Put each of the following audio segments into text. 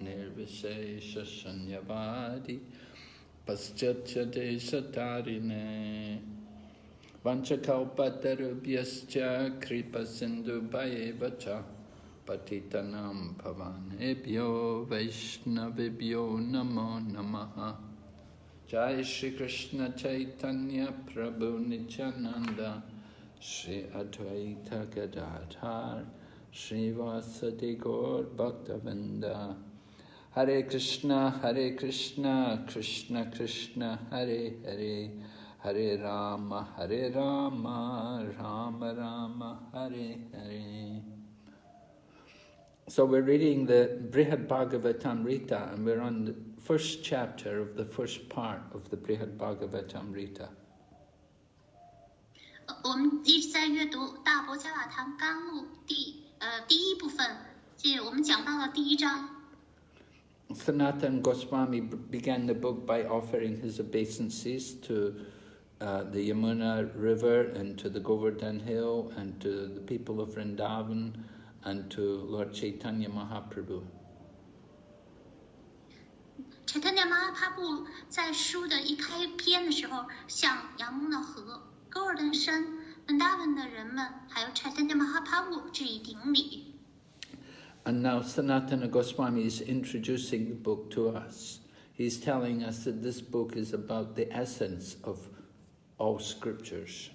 Nirvishesha Shanyavadi Paschatya Deshatarine Vanchakalpatarubhyascha Kripa Sindhu Bhayevacha Patitanam Pavanebhyo Vaishnavibhyo Namo Namaha Jai Shri Krishna Chaitanya Prabhu Nityananda Shri Advaita Gadadhar Shri Vasadi Gaur Bhaktavinda Hare Krishna, Krishna Krishna, Hare Hare Hare Rama, Rama Rama, Hare Hare. So we're reading the Brhad Bhagavatamrta, and we're on the first chapter of the first part of the Brhad Bhagavatamrta. 我们一直在阅读《大伯加瓦堂纲录》第一部分，我们讲到了第一章。Santana Goswami began the book by offering his obeisances to the Yamuna River and to the Govardhana Hill and to the people of Vrindavan and to Lord Chaitanya Mahaprabhu. Chaitanya Mahaprabhu 在书的一开篇的时候，向yamuna河、戈尔登山、Vrindavan的人们，还有 Chaitanya Mahaprabhu 致以顶礼。And now Santana Goswami is introducing the book to us. He's telling us that this book is about the essence of all scriptures.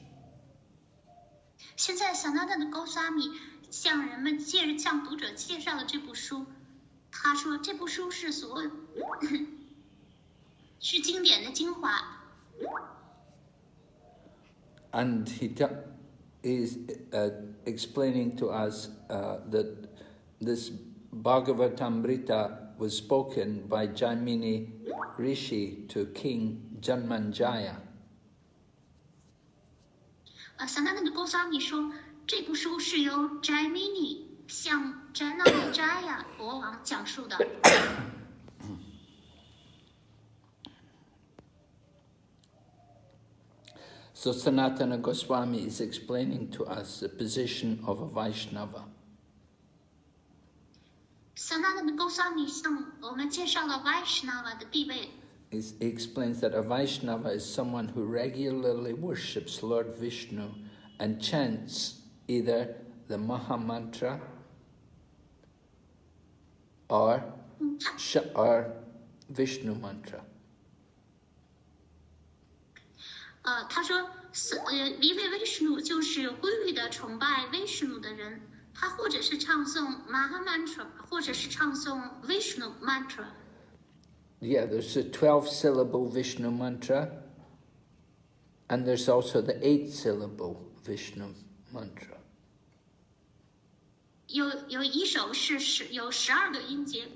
现在 Santana Goswami 向读者介绍了这部书。他说这部书是所有是经典的精华。And he is explaining to us that this Bhagavatamrta was spoken by Jaimini Rishi to King Janmanjaya. Santana Goswami 说，这部书是由 Jaimini 向 Janmanjaya 国王讲述的。So Santana Goswami is explaining to us the position of a Vaishnava. Santana Goswami 向我们介绍了 Vaishnava 的地位。He explains that a Vaishnava is someone who regularly worships Lord Vishnu and chants either the mahamantra or Vishnu mantra. 他说，一位 Vishnu 就是规律的崇拜 Vishnu 的人，他或者是唱诵 mahamantra， 或者是唱诵 Vishnu mantra。Yeah, there's a 12-syllable Vishnu mantra, and there's also the 8-syllable Vishnu mantra. 有一首是有12个音节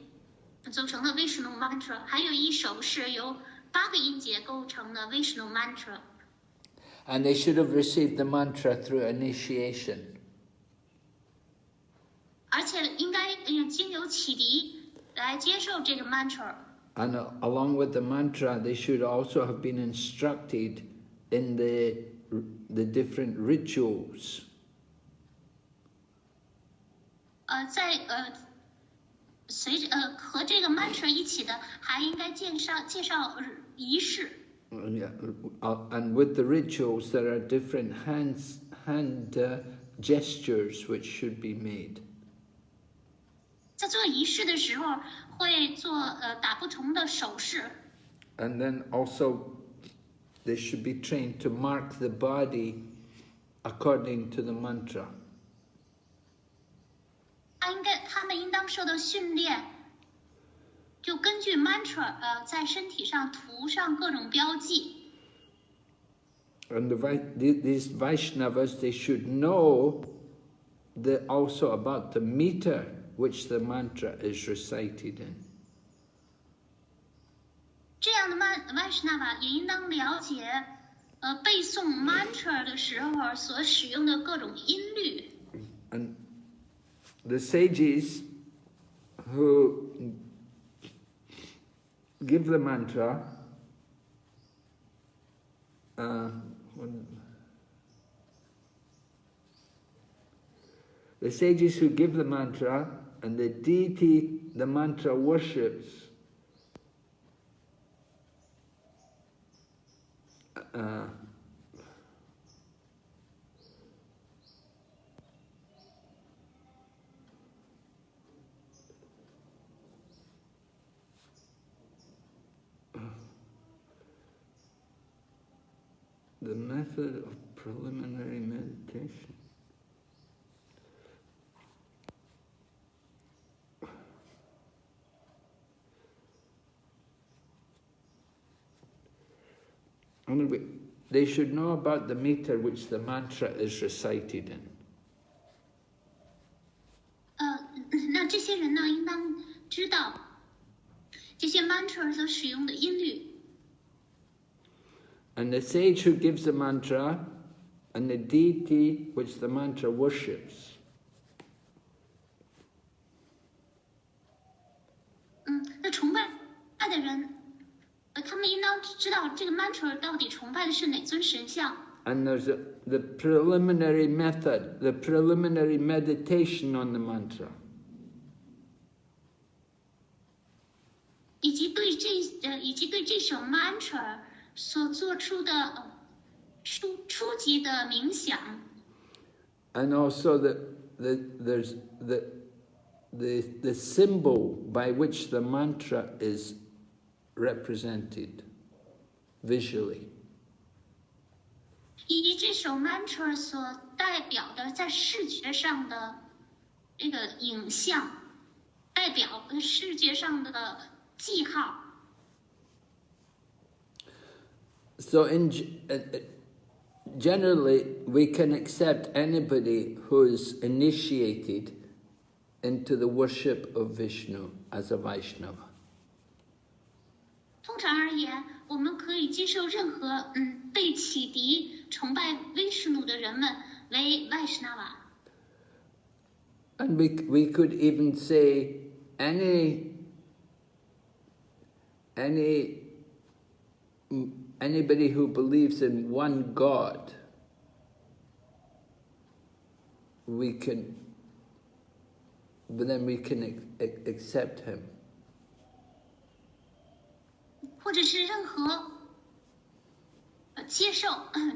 组成的 Vishnu mantra， 还有一首是由8个音节构成的 Vishnu mantra。And they should have received the mantra through initiation. 而且应該經由啟迪來接受這個 mantra。 And along with the mantra, they should also have been instructed in the different rituals. 和這個 mantra 一起的，還應該介紹儀式。Yeah, and with the rituals, there are different hand gestures which should be made. 在做儀式的時候，會做打不同的手勢。And then also, they should be trained to mark the body according to the mantra. 他們應當受到訓練，就根據 mantra 在身體上塗上各種標記。And these Vaishnavas, they should know also about the meter which the mantra is recited in. 這樣的 Vaishnava 也應當了解背誦 mantra 的時候所使用的各種音律。And the sages who give the mantra, the sages who give the mantra and the deity the mantra worships the method of preliminary meditation. Anyway, they should know about the meter which the mantra is recited in. 那这些人呢，应当知道这些 mantra 所使用的音律。And the sage who gives the mantra and the deity which the mantra worships. 那崇拜的人，他们应当知道这个 mantra 到底崇拜的是哪尊神像。And there's the preliminary method, the preliminary meditation on the mantra. 以及对这首 mantra 所做出的初级的冥想。And also there's the symbol by which the mantra is represented visually. 以及这首 mantra 所代表的在视觉上的这个影像，代表视觉上的记号。So generally, we can accept anybody who is initiated into the worship of Vishnu as a Vaishnava. 通常而言，我们可以接受任何被启迪崇拜 Vishnu 的人们为 Vaishnava。And we could even say anybody who believes in one God, we can accept him. 或者是任何接受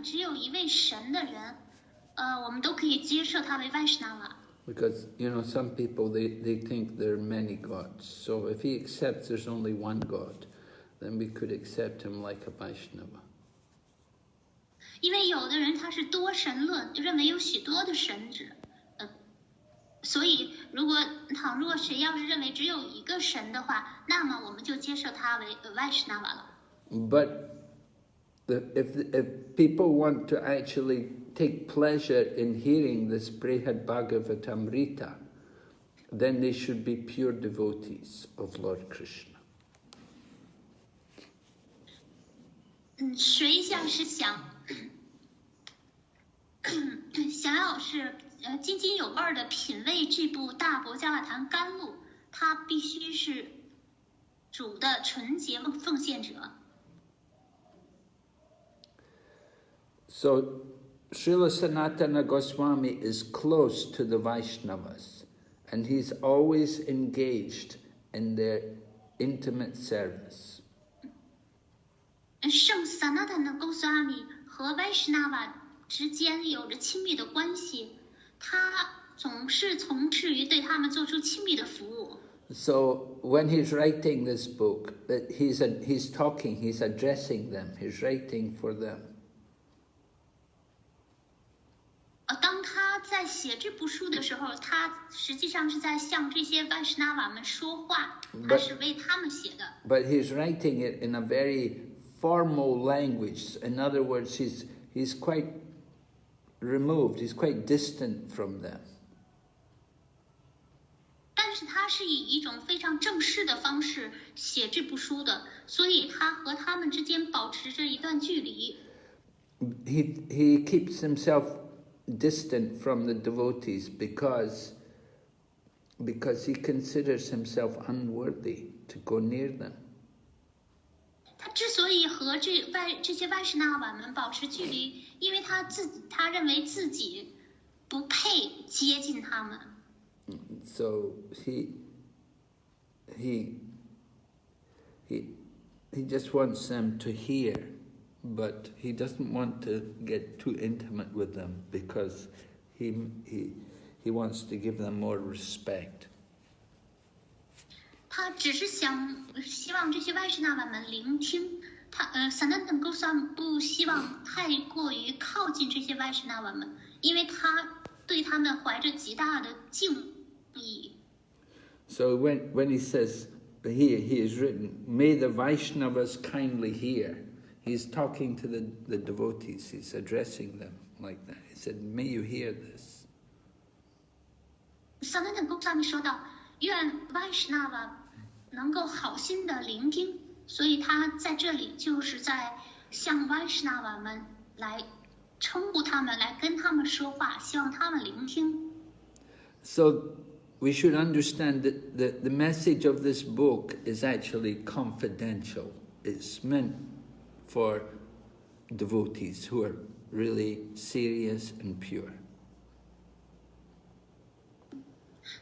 只有一位神的人，我们都可以接受他为 Vaishnava。Because, some people, they think there are many gods. So if he accepts there's only one God, then we could accept him like a Vaishnava. 因为有的人他是多神论，认为有许多的神祇，所以倘若谁要是认为只有一个神的话，那么我们就接受他为 Vaishnava 了。But if people want to actually take pleasure in hearing this Brhad Bhagavatamrta, then they should be pure devotees of Lord Krishna. 谁要是想要是津津有味的品味这部大伯加瓦坛甘露，他必须是主的纯洁奉献者。So Srila Santana Goswami is close to the Vaishnavas, and he's always engaged in their intimate service. 圣 Sanatana Goswami 和 Vaishnava 之间有着亲密的关系，他总是从事于对他们做出亲密的服务。So when he's writing this book, he's addressing them, he's writing for them. 当他在写这部书的时候，他实际上是在向这些 Vaishnava 们说话，他是为他们写的。But he's writing it in a very formal language. In other words, he's quite removed, he's quite distant from them. 但是他是以一种非常正式的方式写这部书的，所以他和他们之间保持着一段距离。He keeps himself distant from the devotees because he considers himself unworthy to go near them. 他之所以和这些 Vaishnava 们保持距离，因为他认为自己不配接近他们。So he just wants them to hear, but he doesn't want to get too intimate with them because he wants to give them more respect. 他只是希望这些外士那瓦们聆听。Santana Goswami 不希望太过于靠近这些外士那瓦们，因为他对他们怀着极大的敬意。So when he says here, he has written, "May the Vaishnavas kindly hear." He's talking to the devotees. He's addressing them like that. He said, "May you hear this." Santana Goswami 说道：“愿外士那瓦能够好心的聆听。”所以他在这里就是在向外士那瓦们来称呼他们，来跟他们说话，希望他们聆听。So we should understand that the message of this book is actually confidential. It's meant for devotees who are really serious and pure.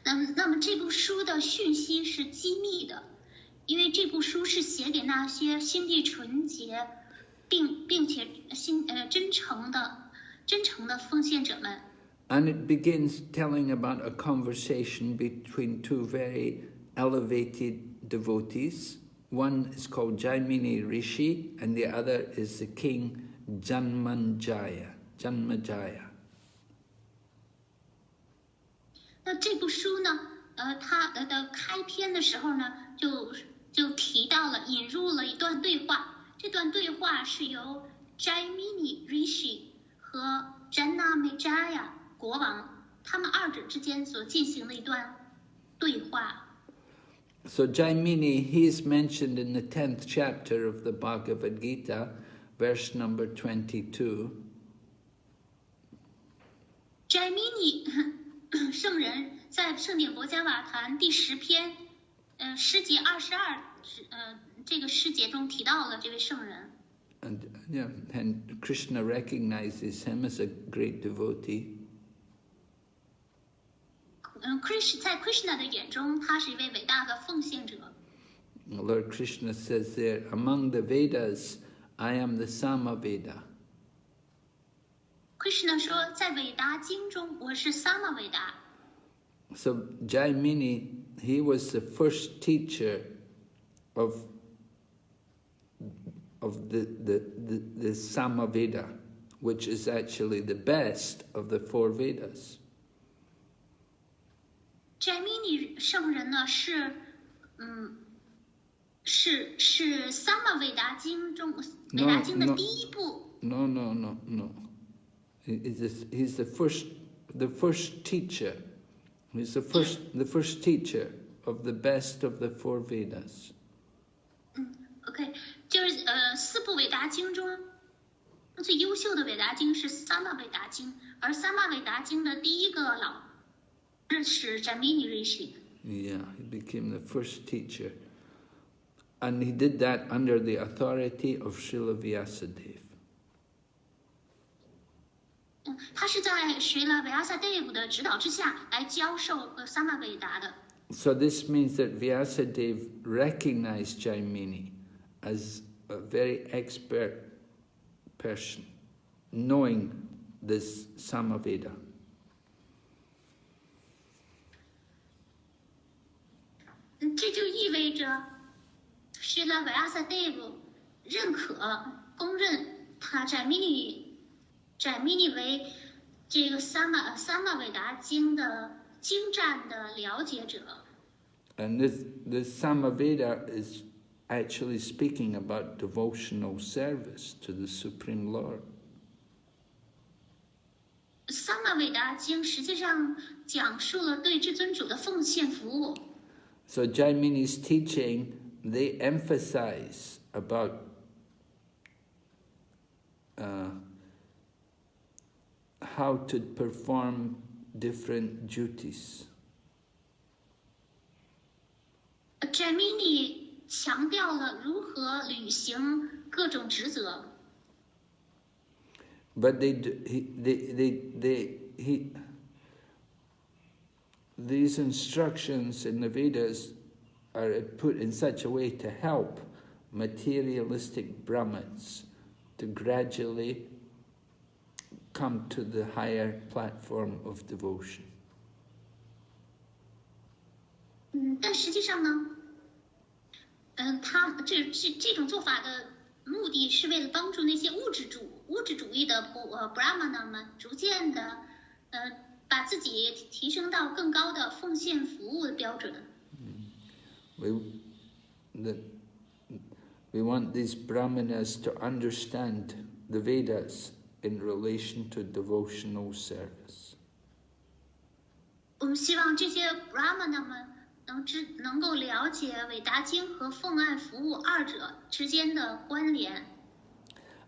那么这部书的讯息是机密的。因为这部书是写给那些心地纯洁，并且真诚的奉献者们。And it begins telling about a conversation between two very elevated devotees. One is called Jaimini Rishi, and the other is the king Janmanjaya. 那这部书呢，它的开篇的时候呢，就提到了，引入了一段对话。这段对话是由 Jaimini Rishi 和 Janmanjaya 国王他们二者之间所进行的一段对话。So Jaimini, he is mentioned in the 10th chapter of the Bhagavad Gita, verse number 22. Jaimini 圣人在圣典博伽瓦坛第10篇。诗节22，这个诗节中提到了这位圣人。And Krishna recognizes him as a great devotee. 在 Krishna 的眼中，他是一位伟大的奉献者。Lord Krishna says there, "Among the Vedas, I am the Samaveda." Krishna 说，在韦达经中，我是萨玛韦达。So Jaimini, he was the first teacher of the Samaveda, which is actually the best of the 4 Vedas. Jaimini 圣人呢是萨玛韦达经中韦达经的第一部。No. He's the first teacher. He's the first teacher of the best of the 4 Vedas. OK， 就是4部韦达经中最优秀的韦达经是萨玛韦达经，而萨玛韦达经的第一个老师是 Jaimini Rishi。Yeah, he became the first teacher. And he did that under the authority of Srila Vyasadeva. 他是在Srila Vyasadeva的指导之下来教授萨玛韦达的。So this means that Vyasadeva recognized Jaimini as a very expert person, knowing this Samaveda. 这就意味着Srila Vyasadeva认可、公认他Jaimini为这个萨玛韦达经的精湛的了解者。And this Samaveda is actually speaking about devotional service to the Supreme Lord. 萨玛韦达经实际上讲述了对至尊主的奉献服务。So Jaimini's teaching, they emphasize about how to perform different duties. Jaimini 强调了如何履行各种职责。But these instructions in the Vedas are put in such a way to help materialistic Brahmins to gradually come to the higher platform of devotion. 但实际上呢，他这种做法的目的是为了帮助那些物质主义的Brahmana 们逐渐的把自己提升到更高的奉献服务的标准。We want these Brahmanas to understand the Vedas in relation to devotional service. 我们希望这些 Brahmana 们能够了解韦达经和奉爱服务二者之间的关联。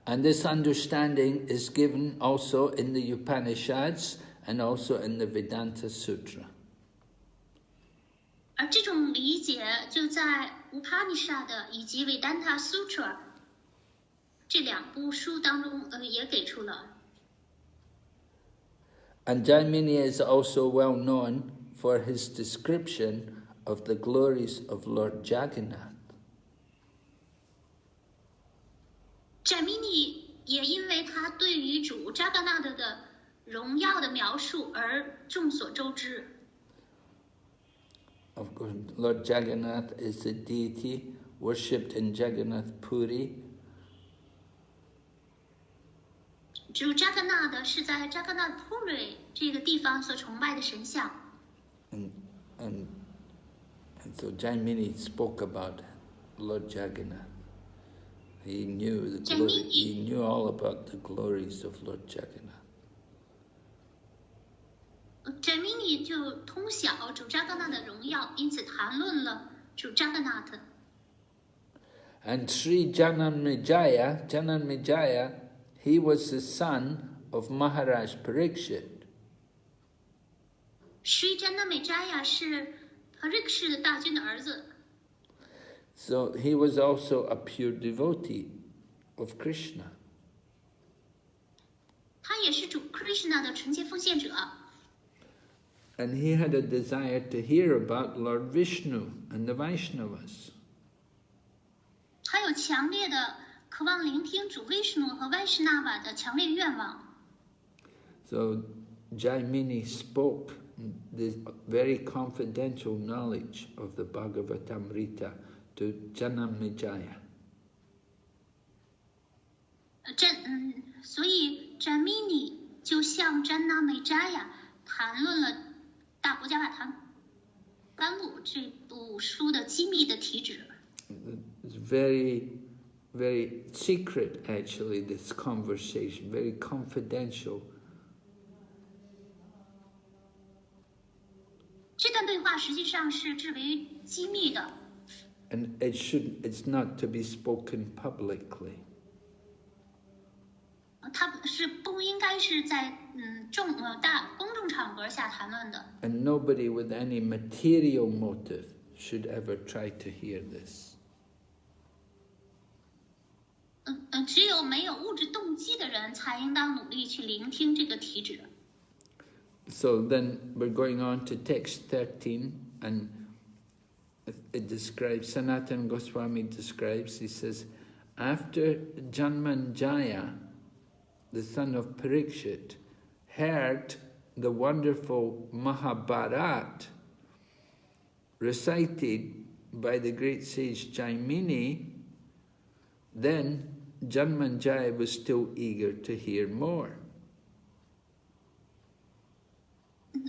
And this understanding is given also in the Upanishads and also in the Vedanta Sutra. 而这种理解就在 Upanishad 以及 Vedanta Sutra 这两部书当中也给出了。And Jaimini is also well known for his description of the glories of Lord Jagannath. Jaimini 也因为他对于主 Jagannath 的荣耀的描述而众所周知。Of course, Lord Jagannath is the deity worshipped in Jagannath Puri. 主 Jagannath 是在 Jagannath Puri 这个地方所崇拜的神像。And so Jaimini spoke about Lord Jagannath. He knew he knew all about the glories of Lord Jagannath. Jaimini 就通晓主 Jagannath 的荣耀，因此谈论了主 Jagannath。And Sri Janmanjaya, he was the son of Maharaj Parikshit. Sri Janmanjaya 是 Parikshit 大君的儿子。So he was also a pure devotee of Krishna. 他也是主 Krishna 的纯洁奉献者。And he had a desire to hear about Lord Vishnu and the Vaishnavas. 他有强烈的渴望聆听主 Vishnu 和 Vaishnava 的强烈愿望。So Jaimini spoke this very confidential knowledge of the Bhagavatamrta to Janmanjaya. 所以 Jaimini 就向 Janmanjaya 谈论了大博伽法坛甘露这部书的机密的题旨。It's very, very secret, actually, this conversation, very confidential. 这段对话实际上是至为机密的。And it's not to be spoken publicly. 它是不应该是在公众场合下谈论的。And nobody with any material motive should ever try to hear this. 只有没有物质动机的人才应当努力去聆听这个题旨。So then we're going on to text 13, and it describes, Sanatana Goswami describes, he says, after Janmanjaya, the son of Parikshit, heard the wonderful Mahabharata recited by the great sage Jaimini, then Janmanjaya was still eager to hear more.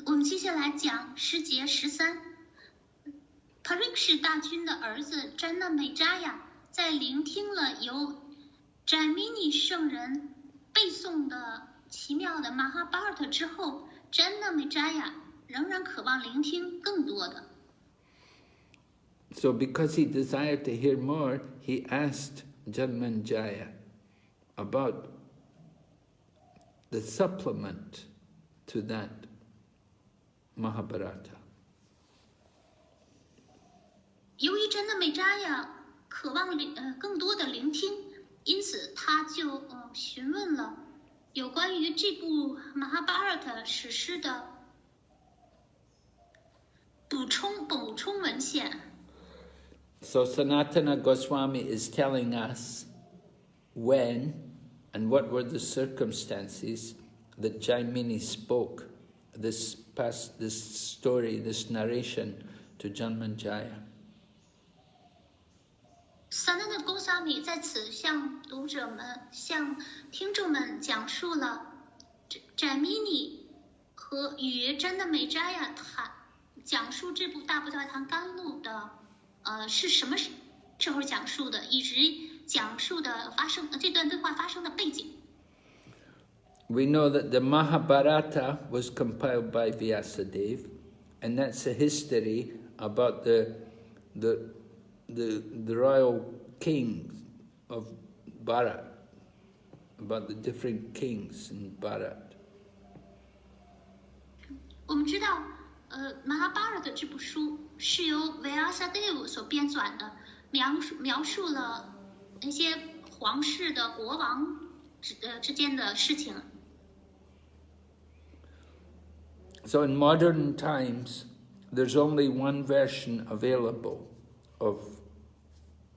我们接下来讲诗节13。Parikshit 大君的儿子 Janmanjaya 在聆听了由 Jaimini 圣人背诵的奇妙的 Mahabharata 之后 ，Janmanjaya 仍然渴望聆听更多的。So because he desired to hear more, he asked Janmanjaya about the supplement to that Mahabharata. 由于Janmanjaya渴望更多的聆听，因此他就询问了有关于这部 Mahabharata 史诗的补充文献。So Sanatana Goswami is telling us when and what were the circumstances that Jaimini spoke this story, this narration to Janmanjaya. Santana Goswami 在此向读者们、向听众们讲述了Jaimini 和与Janmanjaya讲述这部大部大唐甘露的是什么时候讲述的，以及讲述的这段对话发生的背景。We know that the Mahabharata was compiled by Vyasadeva, and that's a history about the royal kings of Bharat, about the different kings in Bharat. 我们知道Mahabharata 这部书是由 Vyasadeva 所编纂的，描述了那些皇室的国王之间的事情。So in modern times, there's only one version available of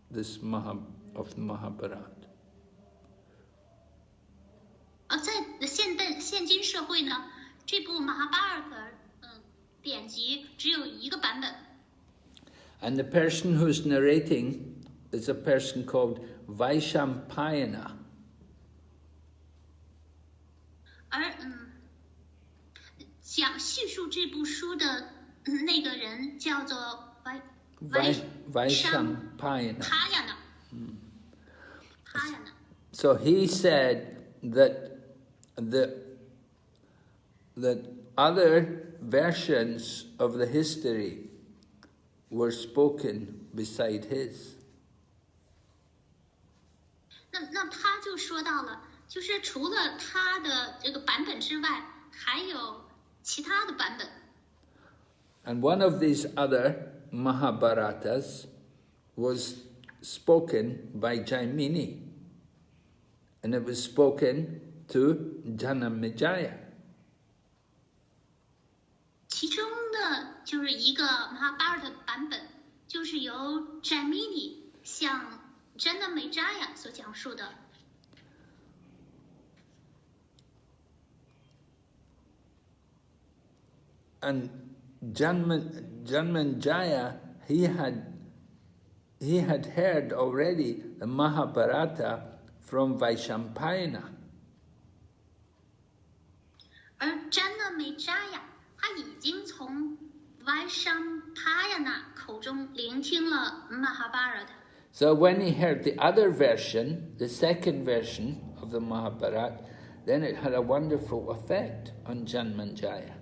this Mahabharata. 在现今社会呢，这部 Mahabharata 典籍只有一个版本。And the person who's narrating is a person called Vaishampayana. 而叙述这部书的那个人叫做Vaishampayana. Payana. So he said that other versions of the history were spoken beside his. 那他就说到了，就是除了他的这个版本之外，还有其他的版本。And one of these other Mahabharatas was spoken by Jaimini, and it was spoken to Janmanjaya. 其中的就是一个 Mahabharata 版本，就是由 Jaimini 向 Janmanjaya 所讲述的。And Janmanjaya, he had heard already the Mahabharata from Vaishampayana. 而 Janmanjaya 他已经从 Vaishampayana 口中聆听了 Mahabharata。 So when he heard the other version, the second version of the Mahabharata, then it had a wonderful effect on Janmanjaya.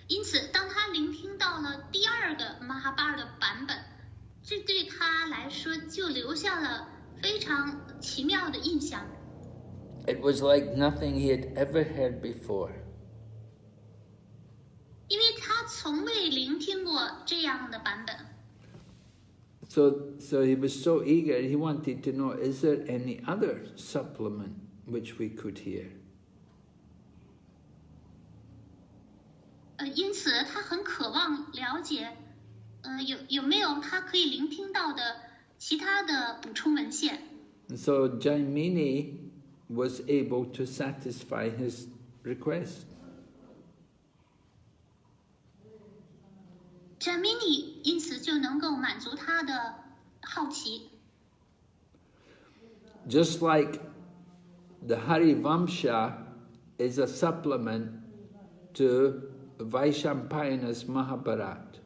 因此，当他聆听到了第二个 Mahabharata 版本，这对他来说就留下了非常奇妙的印象。It was like nothing he had ever heard before. 因为他从未聆听过这样的版本。So he was so eager, he wanted to know, is there any other supplement which we could hear? 因此他很渴望了解，有没有他可以聆听到的其他的补充文献。And so Jaimini was able to satisfy his request. Jaimini 因此就能够满足他的好奇。Just like the Harivamsha is a supplement to Vaishampayana's Mahabharata.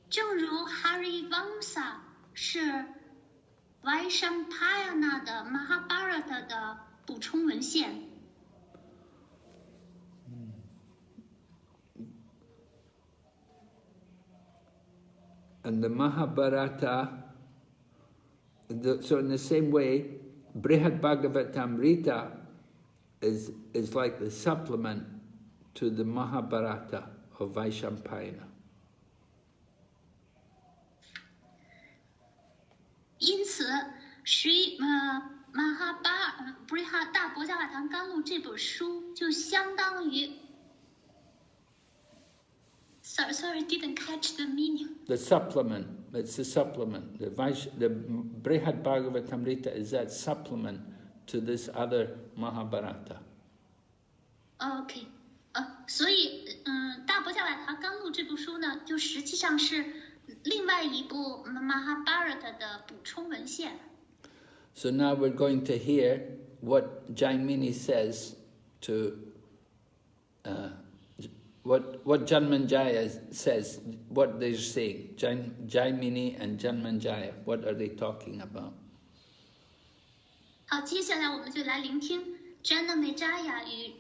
正如 Harivamsa 是 Vaishampayana 的 Mahabharata 的补充文献。And the Mahabharata, so in the same way, Brhad Bhagavatamrta is like the supplement to the Mahabharata of Vaishampayana. 因此 Brhad 大博伽瓦堂甘露这本书就相当于 sorry didn't catch the meaning. The supplement. It's the supplement. The Brhad Bhagavatamrta is that supplement to this other Mahabharata. OK， 所以大博伽瓦堂甘露这部书呢，就实际上是另外一部 Mahabharata 的补充文献。So now we're going to hear what Jaimini says to what Janmanjaya says, what they're saying. Jaimini and Janmanjaya, what are they talking about? 好，接下来我们就来聆听 Janmanjaya 与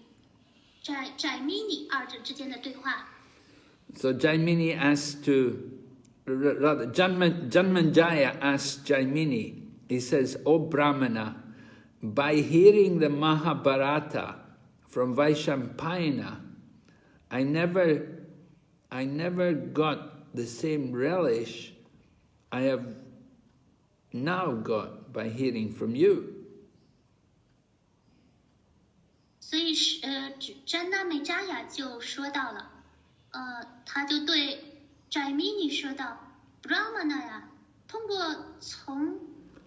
Jaimini 二者之间的对话。So Jaimini asks rather Janmanjaya asks Jaimini, he says, O Brahmana, by hearing the Mahabharata from Vaishampayana, I never got the same relish I have now got by hearing from you. 所以Janmanjaya 就说到了，他就对 Jaimini 说道 ，Brahmana 呀，通过从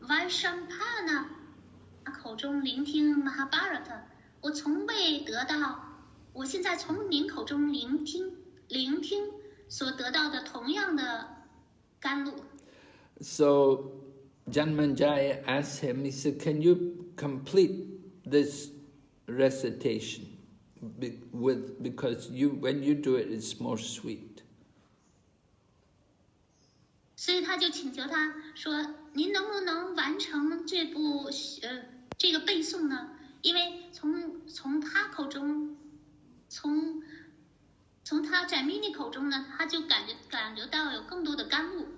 Vaishampayana 口中聆听 Mahabharata， 我从未得到。我现在从您口中聆听所得到的同样的甘露。So Janmanjaya asked him, he said, can you complete this recitation? Because when you do it, it's more sweet. 所以他就请求他说：“您能不能完成这部这个背诵呢？因为从他口中。”从他Jaimini口中呢，他就感觉到有更多的甘露，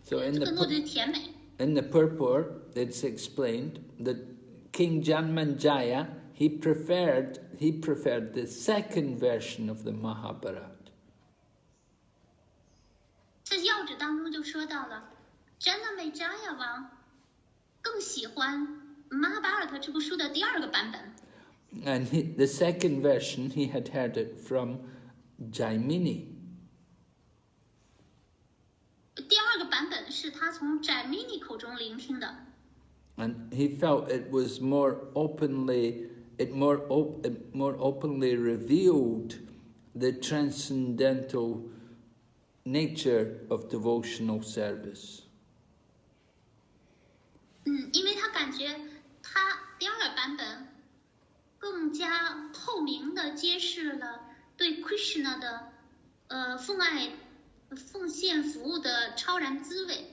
更多的甜美。In the purport, it's explained that King Janmanjaya he preferred the second version of the Mahabharata. 在要旨当中就说到了，Janmanjaya 王更喜欢 Mahabharata 这部书的第二个版本。And the second version, he had heard it from Jaimini. 第二个版本是他从 Jaimini 口中聆听的。And he felt it was more openly revealed the transcendental nature of devotional service. 因为他感觉他第二个版本更加透明地揭示了对 Krishna 的奉爱、奉献服务的超然滋味。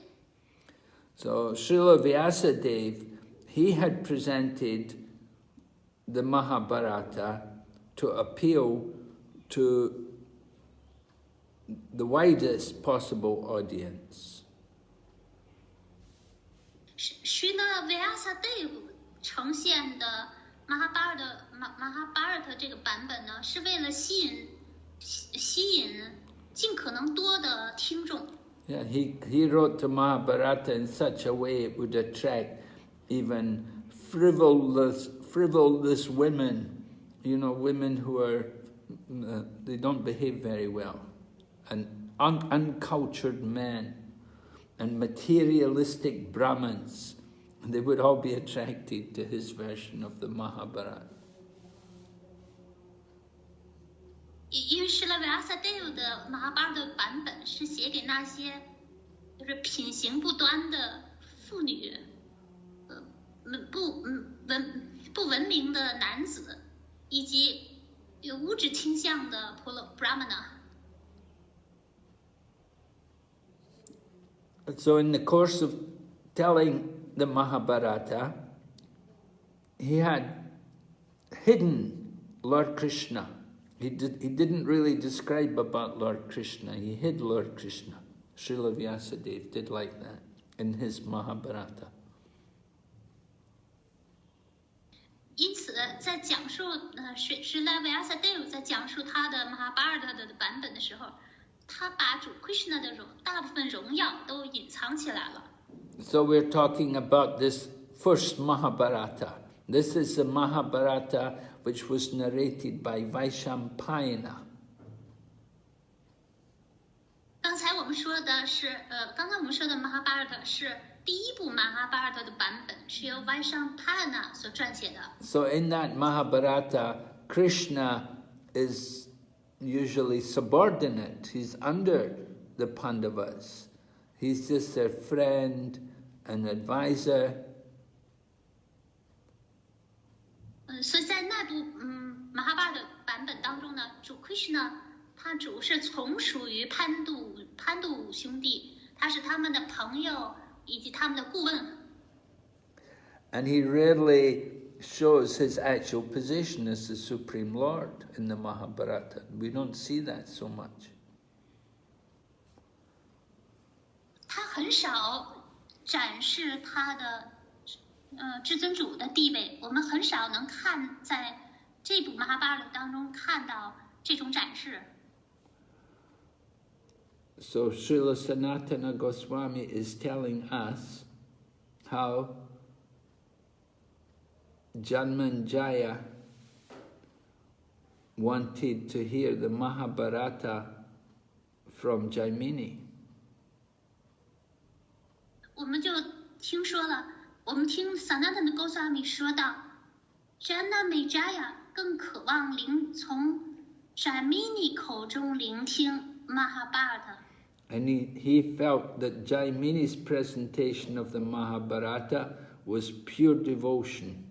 So Srila Vyasadeva, he had presented the Mahabharata to appeal to the widest possible audience. Srila Vyasadeva 呈现的Mahabharata 这个版本呢，是为了吸引尽可能多的听众。Yeah, he wrote the Mahabharata in such a way it would attract even frivolous women, women who are they don't behave very well, and uncultured men, and materialistic Brahmins. They would all be attracted to his version of the Mahabharata. 因为Srila Vyasadeva 的 Mahabharata 版本是写给那些就是品行不端的妇女，不文明的男子，以及有物质倾向的 Brahmana。 So in the course of telling the Mahabharata, he had hidden Lord Krishna. He didn't really describe about Lord Krishna. He hid Lord Krishna. Srila Vyasadeva did like that in his Mahabharata. 因此，在讲述Srila Vyasadeva 在讲述他的 Mahabharata 的版本的时候，他把主 Krishna 的大部分荣耀都隐藏起来了。So we're talking about this first Mahabharata. This is the Mahabharata which was narrated by Vaishampayana. 刚才我们说的 Mahabharata 是第一部 Mahabharata 的版本，是由 Vaishampayana 所撰写的。So in that Mahabharata, Krishna is usually subordinate. He's under the Pandavas. He's just their friend and advisor. 所以在那部Mahabharata 的版本当中呢，主 Krishna 他主是从属于潘度兄弟，他是他们的朋友以及他们的顾问。And he rarely shows his actual position as the Supreme Lord in the Mahabharata. We don't see that so much. 他很少展示他的至尊主的地位，我们很少能看在这部 Mahabharata 当中看到这种展示。So Srila Sanatana Goswami is telling us how Janmanjaya wanted to hear the Mahabharata from Jaimini. 我们就听说了，我们听 Sanatana Goswami 说到 Janmanjaya 更渴望从 Jaimini 口中聆听 Mahabharata。 And he felt that Jaimini's presentation of the Mahabharata was pure devotion.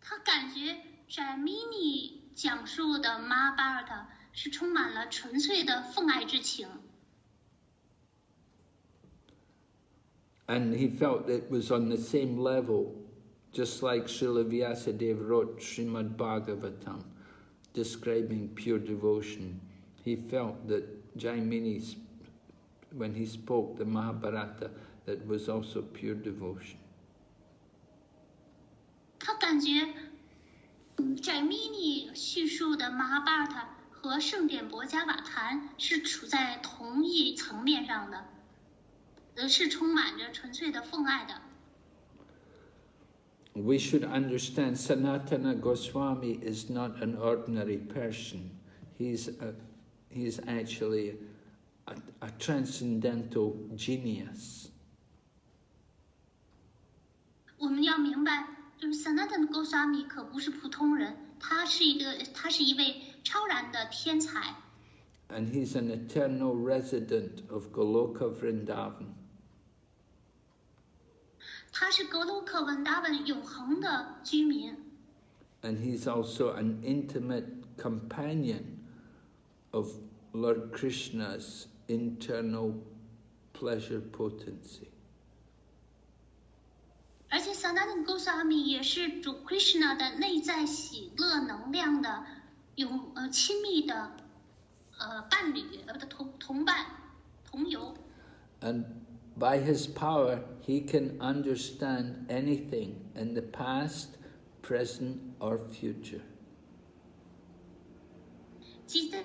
他感觉 Jaimini 讲述的 Mahabharata 是充满了纯粹的奉爱之情。 And he felt it was on the same level, just like Srila Vyasadeva wrote Srimad Bhagavatam, describing pure devotion. He felt that Jaimini, when he spoke the Mahabharata, that was also pure devotion. 他感觉Jaimini 叙述的 Mahabharata 和圣典博伽瓦坛是处在同一层面上的，是充满着纯粹的奉爱的。 We should understand Sanatana Goswami is not an ordinary person. He's actually a transcendental genius. 我们要明白，就是 Sanatana Goswami 可不是普通人，他是一位超然的天才。 And he's an eternal resident of Goloka Vrindavan. 他是格鲁克文达文永恒的居民。 And he's also an intimate companion of Lord Krishna's internal pleasure potency. 而且 Sanatana Goswami 也是主 Krishna 的内在喜乐能量的亲密的伴侣同伴同游。 And by his power, he can understand anything in the past, present, or future. 即在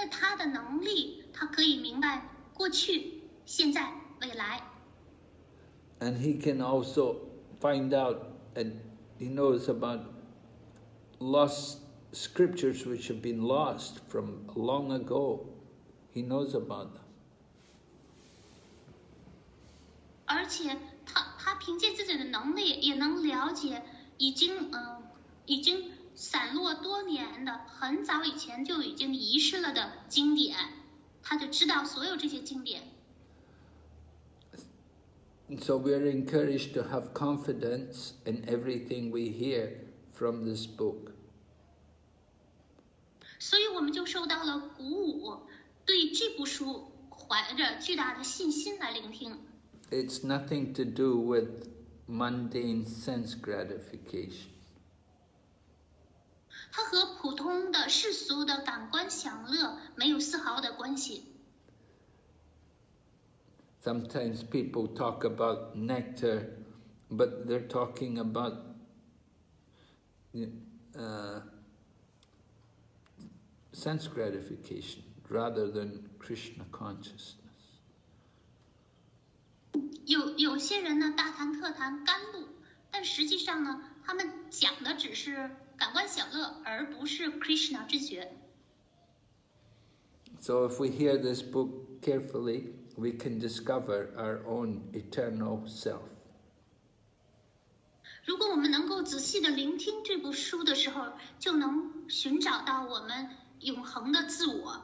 他的能力，他可以明白过去、现在、未来。 And he can also find out, and he knows about lost scriptures which have been lost from long ago. He knows about them. 而且他凭借自己的能力，也能了解已经散落多年的、很早以前就已经遗失了的经典，他就知道所有这些经典。 So we are encouraged to have confidence in everything we hear from this book. 所以我们就受到了鼓舞，对这部书怀着巨大的信心来聆听。 It's nothing to do with mundane sense gratification. 它和普通的世俗的感官享乐没有丝毫的关系。 Sometimes people talk about nectar, but they're talking about sense gratification rather than Krishna consciousness. 有些人呢大谈特谈甘露，但实际上呢，他们讲的只是感官享乐，而不是 Krishna 知觉。So if we hear this book carefully, we can discover our own eternal self. 如果我们能够仔细的聆听这部书的时候，就能寻找到我们永恒的自我。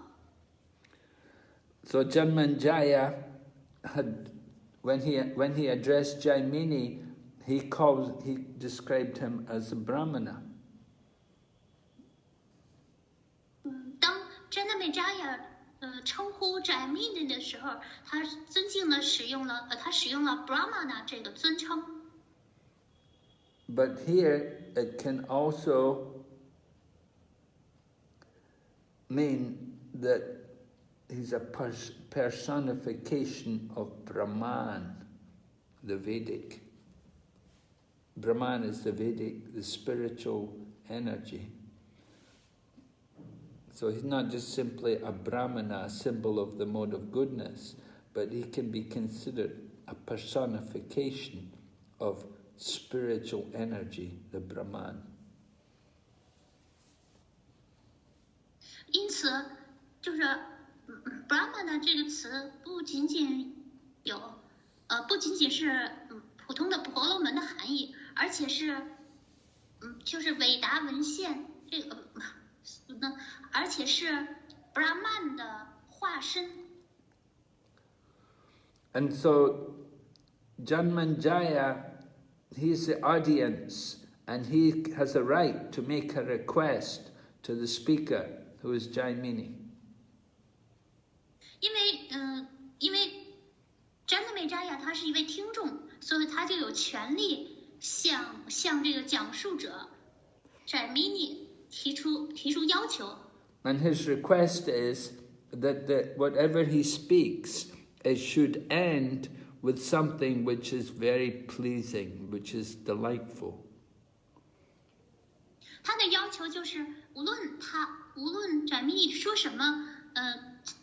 So Janmanjaya had, when he addressed Jaimini, he described him as a Brahmana. 当 Janmanjaya 称呼 Jaimini 的时候，他尊敬的使用了 Brahmana 这个尊称。But here it can also mean that he's a personification of Brahman, the Vedic. Brahman is the Vedic, the spiritual energy. So he's not just simply a Brahmana, a symbol of the mode of goodness, but he can be considered a personification of spiritual energy, the Brahman. 因此，就是 Brahmana 这个词不仅仅是普通的婆罗门的含义，而且是就是伟达文献这个而且是 Brahman 的化身。And so Janmanjaya, he's the audience, and he has a right to make a request to the speaker, who is Jaimini. 因为 Janmanjaya 他是一位听众，所以他就有权利向这个讲述者 Jaimini 提出要求。And his request is that whatever he speaks, it should end with something which is very pleasing, which is delightful. 他的要求就是，无论Jaimini 说什么，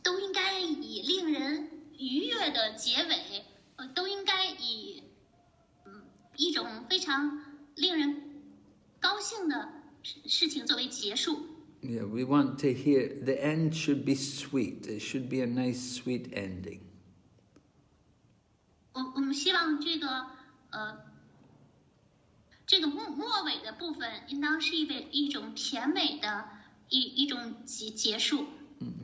都应该以令人愉悦的结尾，都应该以一种非常令人高兴的事情作为结束。Yeah, we want to hear, the end should be sweet. It should be a nice, sweet ending. 我们希望这个末尾的部分应当是一种甜美的一种结束。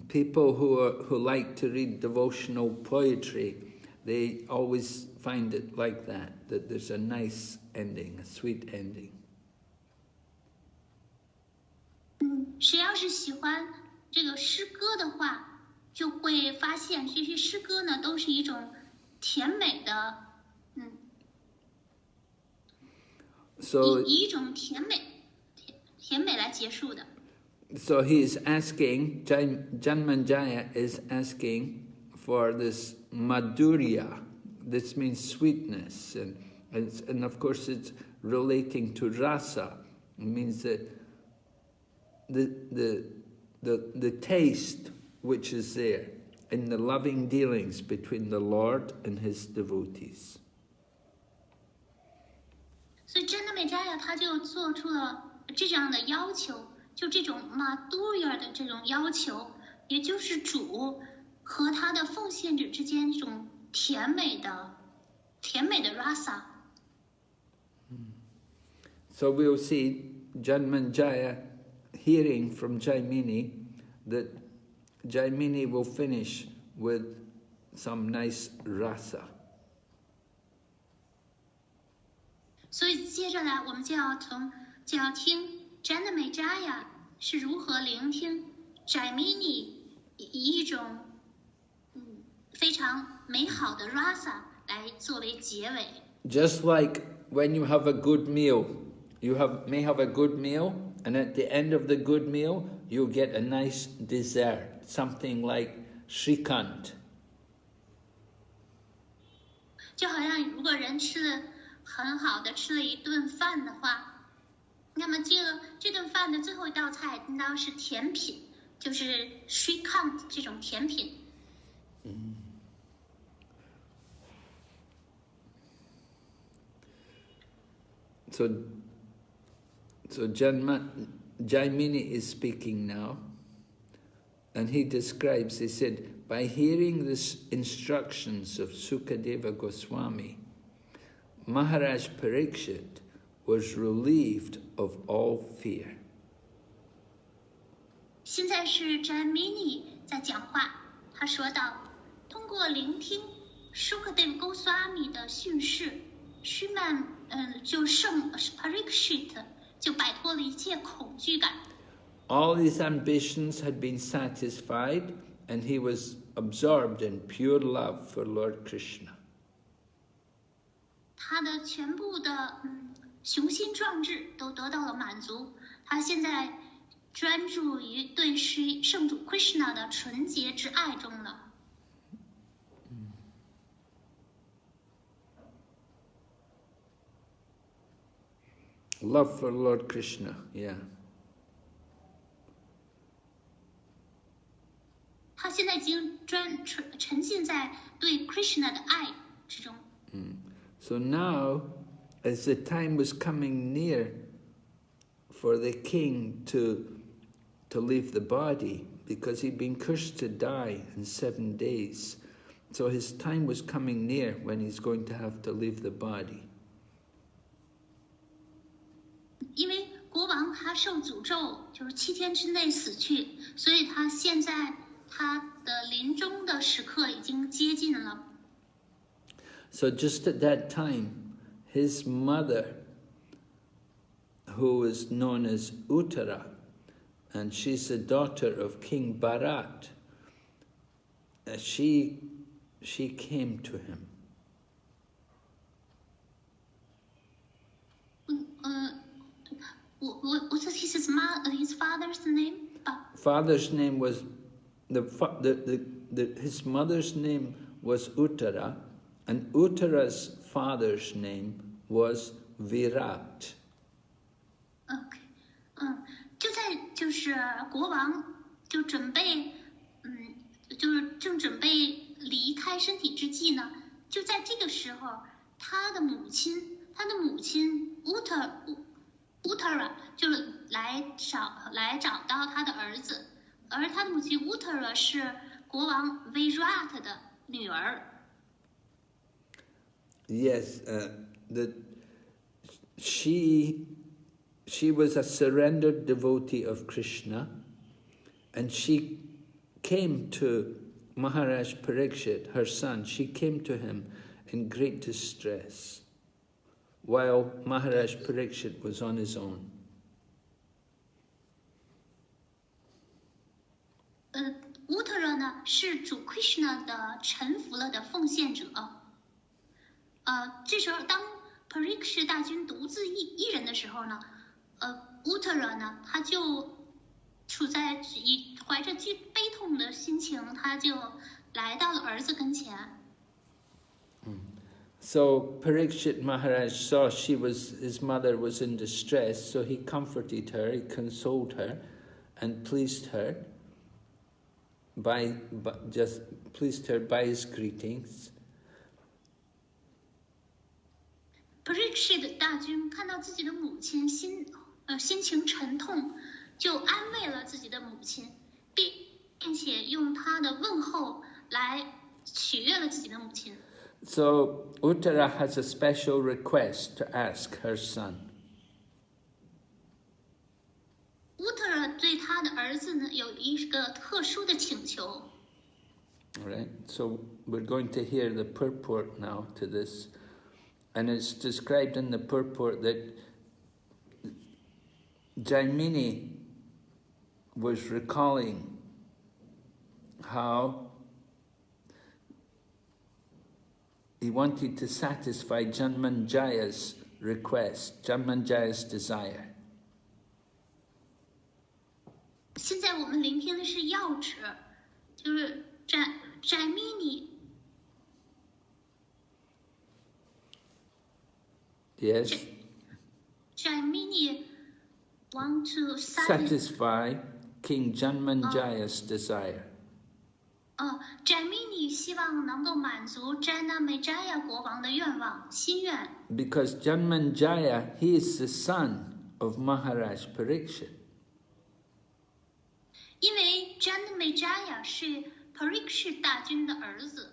People who like to read devotional poetry, they always find it like that there's a nice ending, a sweet ending. 谁要是喜欢这个诗歌的话，就会发现这些诗歌呢都是一种甜美的，以一种甜美来结束的。So he is asking, Janmanjaya is asking for this madhurya. This means sweetness, and of course it's relating to rasa. It means that the taste which is there in the loving dealings between the Lord and his devotees. 所以Janmanjaya他就做出了这样的要求，就这种 madhurya 的这种要求，也就是主和他的奉献者之间这种甜美的 rasa。So we'll see Janmanjaya hearing from Jaimini that Jaimini will finish with some nice rasa. 所以接着来，我们就要听 Janmanjaya 是如何聆听 Jaimini 以一种非常美好的 rasa 来作为结尾。Just like when you have a good meal, you may have a good meal, and at the end of the good meal, you'll get a nice dessert, something like Shrikant. 就好像如果人吃了很好的吃了一顿饭的话，那么这顿饭的最后一道菜应当是甜品，就是 Shrikant 这种甜品。So Jaimini is speaking now, and he describes, he said, by hearing the instructions of Sukadeva Goswami, Maharaj Parikshit was relieved of all fear. 现在是 Jaimini 在讲话，他说道，通过聆听 Sukadeva Goswami 的训示，就圣 Parikshit 就摆脱了一切恐惧感。All his ambitions had been satisfied, and he was absorbed in pure love for Lord Krishna. 他的全部的雄心壮志都得到了满足，他现在专注于对圣主 Krishna 的纯洁之爱中了。Love for Lord Krishna, yeah. 他现在已经沉浸在对 Krishna 的爱之中。So now, as the time was coming near for the king to leave the body, because he'd been cursed to die in 7 days, so his time was coming near when he's going to have to leave the body. 因为国王他受诅咒，就是7天之内死去，所以他现在他的临终的时刻已经接近了。So just at that time, his mother, who was known as Uttara, and she's the daughter of King Bharat, she came to him. What's his father's name? Father's name was his mother's name was Uttara, and Uttara's father's name was Virat. OK， 就是国王就准备就是正准备离开身体之际呢，就在这个时候，他的母亲 Uttara 就来找到他的儿子，而他的母亲 Uttara 是国王 Virat 的女儿。Yes, she was a surrendered devotee of Krishna, and she came to Maharaj Parikshit, her son. She came to him in great distress, while Maharaj Parikshit was on his own. Uttara 呢是主 Krishna 的臣服了的奉献者。这时候当 Parikshit 大军独自一人的时候呢，Uttara 呢他就处在怀着悲痛的心情，他就来到了儿子跟前。So Parikshit Maharaj saw his mother was in distress, so he comforted her, he consoled her, and pleased her by his greetings. Parikshit 大军看到自己的母亲心情沉痛，就安慰了自己的母亲，并且用他的问候来取悦了自己的母亲。So Uttara has a special request to ask her son. Uttara 对他的儿子呢有一个特殊的请求。All right, so we're going to hear the purport now to this. And it's described in the purport that Jaimini was recalling how he wanted to satisfy Janmanjaya's request, Janmanjaya's desire. 现在我们聆听的是要旨，就是 Jaimini。 Yes. Jaimini want to satisfy King Janmanjaya's desire. Jaimini 尼希望能够满足 Janmanjaya 国王的愿望心愿。Because Janmanjaya, he is the son of Maharaj Pariksit. 因为 Janmanjaya 是 Pariksit 大君的儿子。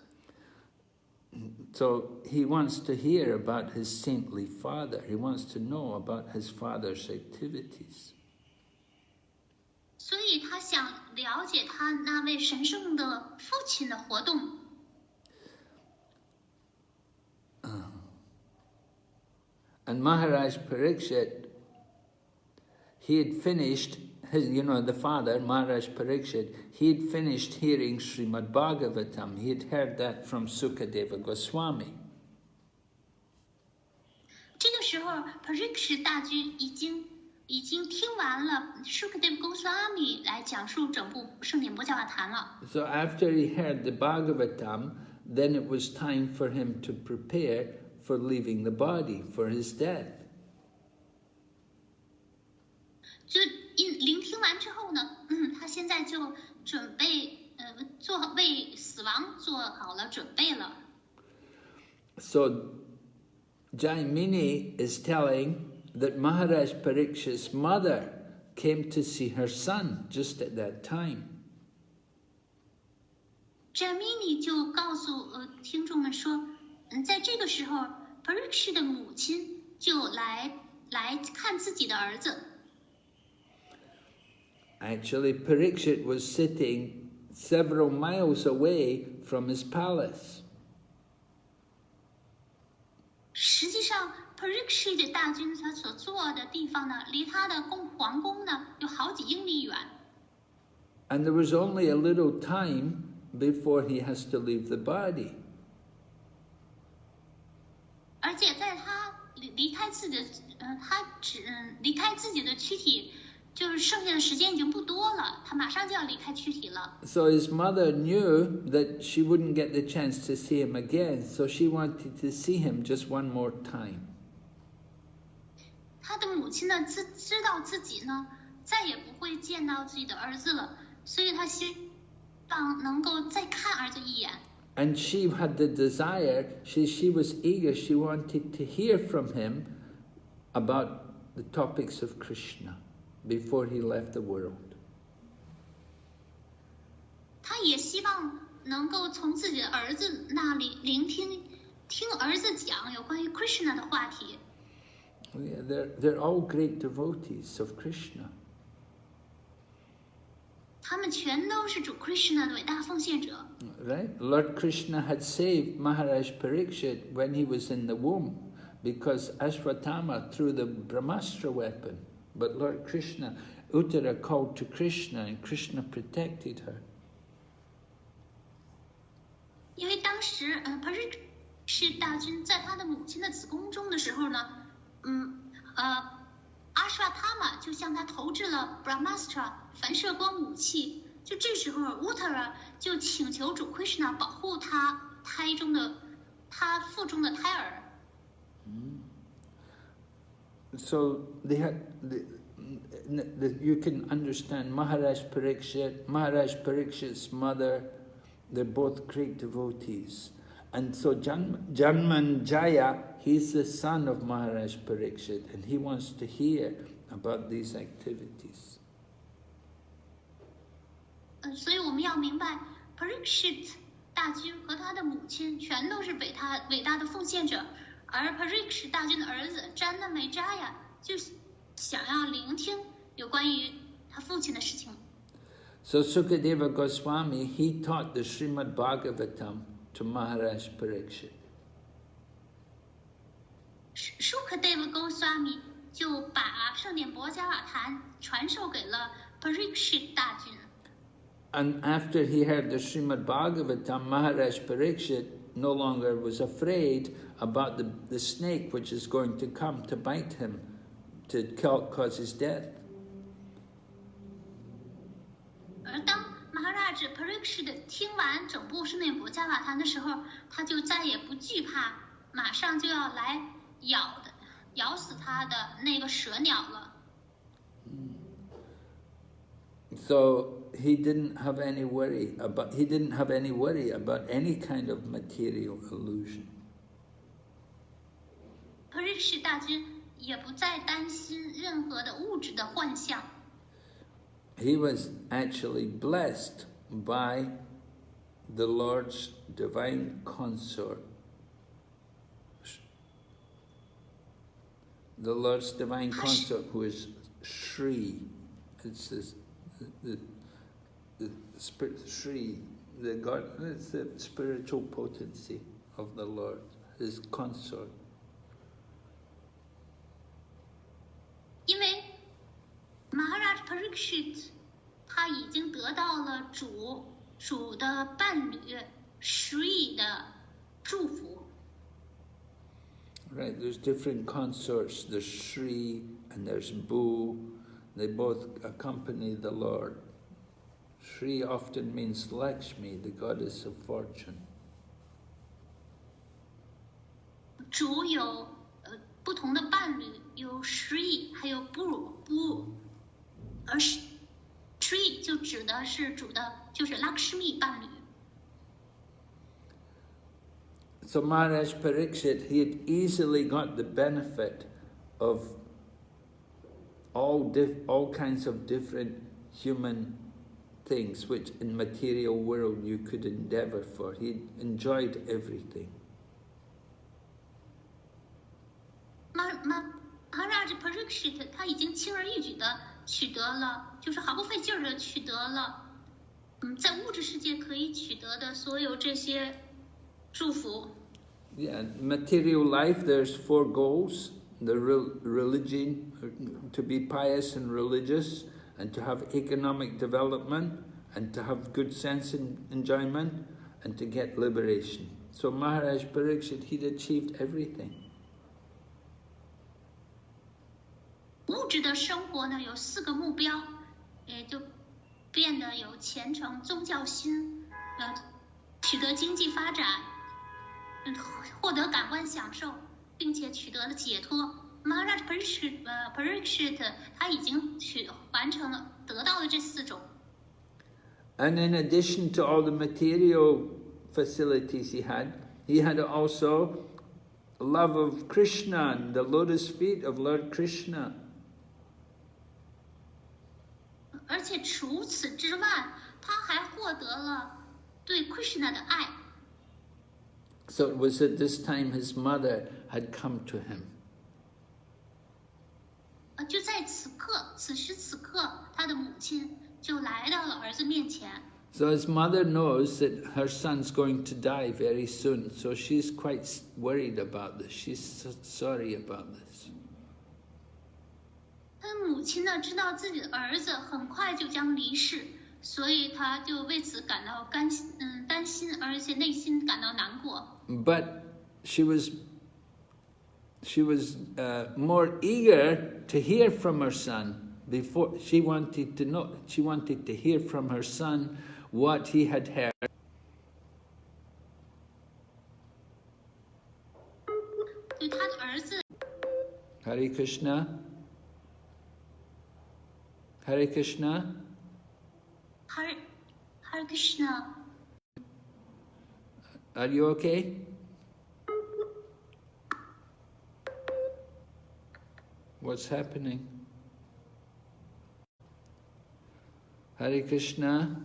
So he wants to hear about his saintly father. He wants to know about his father's activities. 所以他想了解他那位神圣的父亲的活动。And Maharaj Pariksit, he had finished, the father, Maharaj Pariksit, he had finished hearing Srimad Bhagavatam. He had heard that from Sukadeva Goswami. 这个时候 Pariksit 大君已经听完了 Sukadeva Goswami 来讲述整部圣典钵伽瓦坛了。So after he heard the Bhagavatam, then it was time for him to prepare for leaving the body, for his death. 就聆听完之后呢，他现在就准备为死亡做好了准备了。So Jaimini is telling that Maharaj Parikshit's mother came to see her son just at that time. Jaimini 就告诉听众们说，在这个时候 Pariksit 的母亲就来看自己的儿子。Actually, Pariksit was sitting several miles away from his palace. 实际上 Pariksit 大君他所坐的地方呢，离他的皇宫呢有好几英里远。And there was only a little time before he has to leave the body. 而且在他离开自己的离开自己的躯体，就是剩下的时间已经不多了，他马上就要离开躯体了。So his mother knew that she wouldn't get the chance to see him again, so she wanted to see him just one more time. 他的母亲呢，知道自己呢再也不会见到自己的儿子了，所以他希望能够再看儿子一眼。And she had the desire, she was eager, she wanted to hear from him about the topics of Krishna before he left the world. 他也希望能够从自己的儿子那里听儿子讲有关于 Krishna 的话题。Yeah, they're all great devotees of Krishna. 他们全都是主 Krishna 的伟大奉献者。Right? Lord Krishna had saved Maharaj Pariksit when he was in the womb because Ashwatthama threw the Brahmastra weapon. But Lord Krishna, Uttara called to Krishna and Krishna protected her. 因为当时Pariksit 大君在他的母亲的子宫中的时候呢，阿刷他玛就向他投掷了 Brahmastra 反射光武器。就这时候 Uttara 就请求主 Krishna 保护他腹中的胎儿。So you can understand Maharaj Parikshit's mother, they're both great devotees. And so Janmanjaya, he's the son of Maharaj Pariksit, and he wants to hear about these activities. 所以我们要明白 Pariksit 大君和他的母亲全都是伟大的奉献者，而 Pariksit 大君的儿子 Janmanjaya 就想要聆听有关于他父亲的事情。So Sukadeva Goswami, he taught the Srimad Bhagavatam to Maharaj Pariksit. Sukadeva Goswami 就把圣典钵伽瓦坛传授给了 Pariksit 大君。And after he heard the Srimad Bhagavatam, Maharaj Pariksit no longer was afraid about the snake which is going to come to bite him, to cause his death. 而当 Maharaj Pariksit 听完整部圣典钵伽瓦坛的时候，他就再也不惧怕马上就要来咬死他的那个蛇鸟了。So he didn't have any worry about any kind of material illusion. Parikshit 大君也不再担心任何的物质的幻象。He was actually blessed by the Lord's divine consort. The Lord's divine consort, who is Shri. It's this, the spirit Shri, the God. It's the spiritual potency of the Lord, His consort. 因为 Maharaj Parikshit 他已经得到了主的伴侣 Shri 的祝福。Right, there's different consorts. There's Shri and there's Bu. They both accompany the Lord. Shri often means Lakshmi, the goddess of fortune. 主有不同的伴侣，有 Shri 还有 Bu， 而 Shri 就指的是主的，就是 Lakshmi 伴侣。So Maharaj Parikshit, he had easily got the benefit of all kinds of different human things which in material world you could endeavor for. He enjoyed everything. Maharaj Parikshit 他已经轻而易举的取得了，就是毫不费劲儿的取得了，在物质世界可以取得的所有这些祝福。Yeah, material life, there's 4 goals. The religion, to be pious and religious, and to have economic development, and to have good sense and enjoyment, and to get liberation. So Maharaj Parikshit, he'd achieved everything. 物质的生活呢有4个目标，也就变得有虔诚、宗教心，取得经济发展，获得感官享受，并且取得了解脱。Maharaj Parikshit 他已经完成了，得到了这4种。And in addition to all the material facilities he had also love of Krishna and the lotus feet of Lord Krishna. 而且除此之外，他还获得了对 Krishna 的爱。So it was at this time his mother had come to him. 就在此时此刻，他的母亲就来到了儿子面前。So his mother knows that her son's going to die very soon, so she's quite worried about this. She's sorry about this. 他的母亲呢，知道自己的儿子很快就将离世，所以他就为此感到担心，而且内心感到难过。But she was more eager to hear from her son. Before she wanted to hear from her son what he had heard. 对他的儿子。Hare Krishna. Hare Krishna. Hare Krishna. Are you okay? What's happening? Hare Krishna.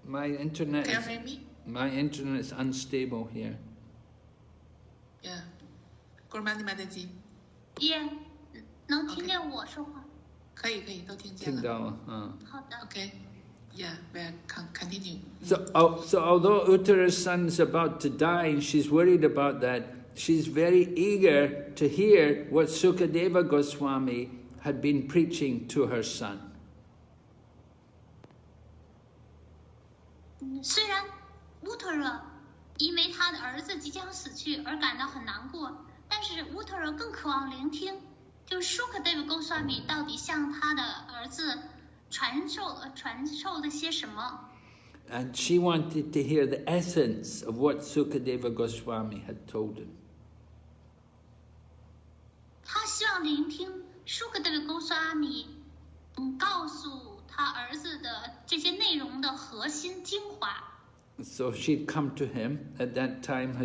My internet is unstable here. Yeah. Gurmani Mataji. Yeah. 能听见我说话？可以，都听见了。听到了，好的。Okay. Yeah, we'll continue. So although Uttara's son is about to die and she's worried about that, she's very eager to hear what Sukadeva Goswami had been preaching to her son. 虽然 Uttara 因为他的儿子即将死去而感到很难过，但是 Uttara 更渴望聆听，就是 Sukadeva Goswami 到底向他的儿子传授了些什么。And she wanted to hear the essence of what Sukadeva Goswami had told him. 他希望聆听舒克德维勾刷米告诉他儿子的这些内容的核心精华。So she'd come to him. At that time,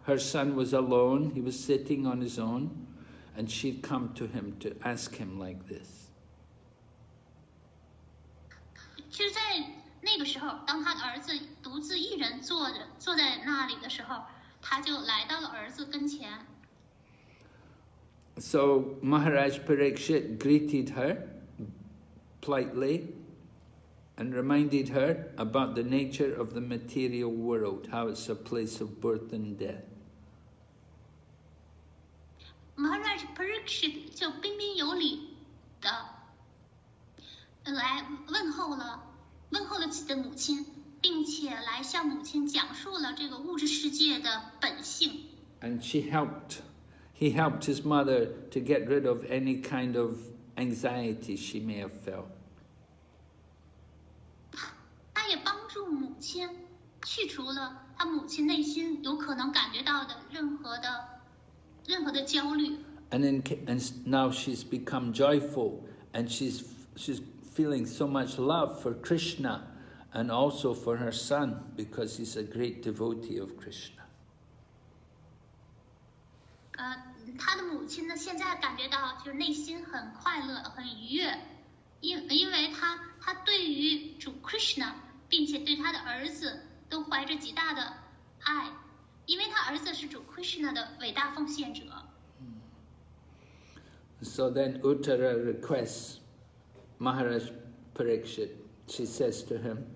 her son was alone. He was sitting on his own. And she'd come to him to ask him like this. 其实在那个时候，当他的儿子独自一人坐在那里的时候，他就来到了儿子跟前。So Maharaj Parikshit greeted her politely and reminded her about the nature of the material world, how it's a place of birth and death. Maharaj Parikshit 就彬彬有礼的来问候了自己的母亲，并且来向母亲讲述了这个物质世界的本性。And he helped his mother to get rid of any kind of anxiety she may have felt. 他也帮助母亲去除了他母亲内心有可能感觉到的任何的焦虑。And now she's become joyful, and she's feeling so much love for Krishna and also for her son, because he's a great devotee of Krishna. 他的母亲呢，现在感觉到就是内心很快乐、很愉悦，因为他对于主 Krishna， 并且对他的儿子都怀着极大的爱，因为他儿子是主 Krishna 的伟大奉献者。So then Uttara requests Maharaj Parikshit. She says to him,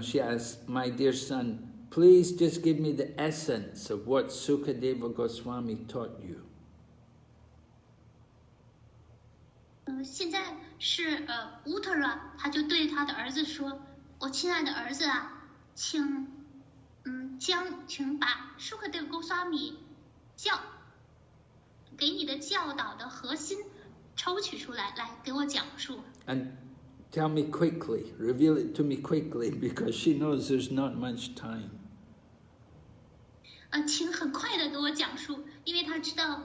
she asks, "My dear son, please just give me the essence of what Sukadeva Goswami taught you." 现在是Uttara， 他就对他的儿子说：“我亲爱的儿子啊，请把Sukadeva Goswami 给你的教导的核心抽取出来，来给我讲述。” And tell me quickly, reveal it to me quickly, because she knows there's not much time. 请很快的给我讲述，因为他知道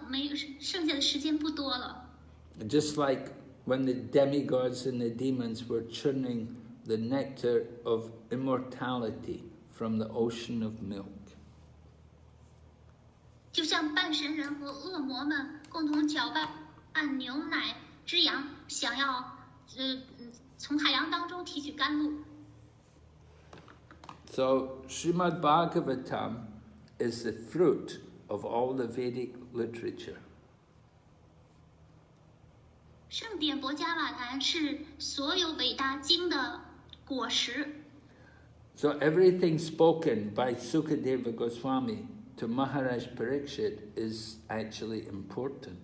剩下的时间不多了。Just like when the demigods and the demons were churning the nectar of immortality from the ocean of milk. 就像半神人和恶魔们共同搅拌牛奶之羊，想要从海洋当中提取甘露。So Srimad Bhagavatam is the fruit of all the Vedic literature. 圣典博伽瓦坛是所有伟大经的果实。So everything spoken by Sukadeva Goswami to Maharaj Parikshit is actually important.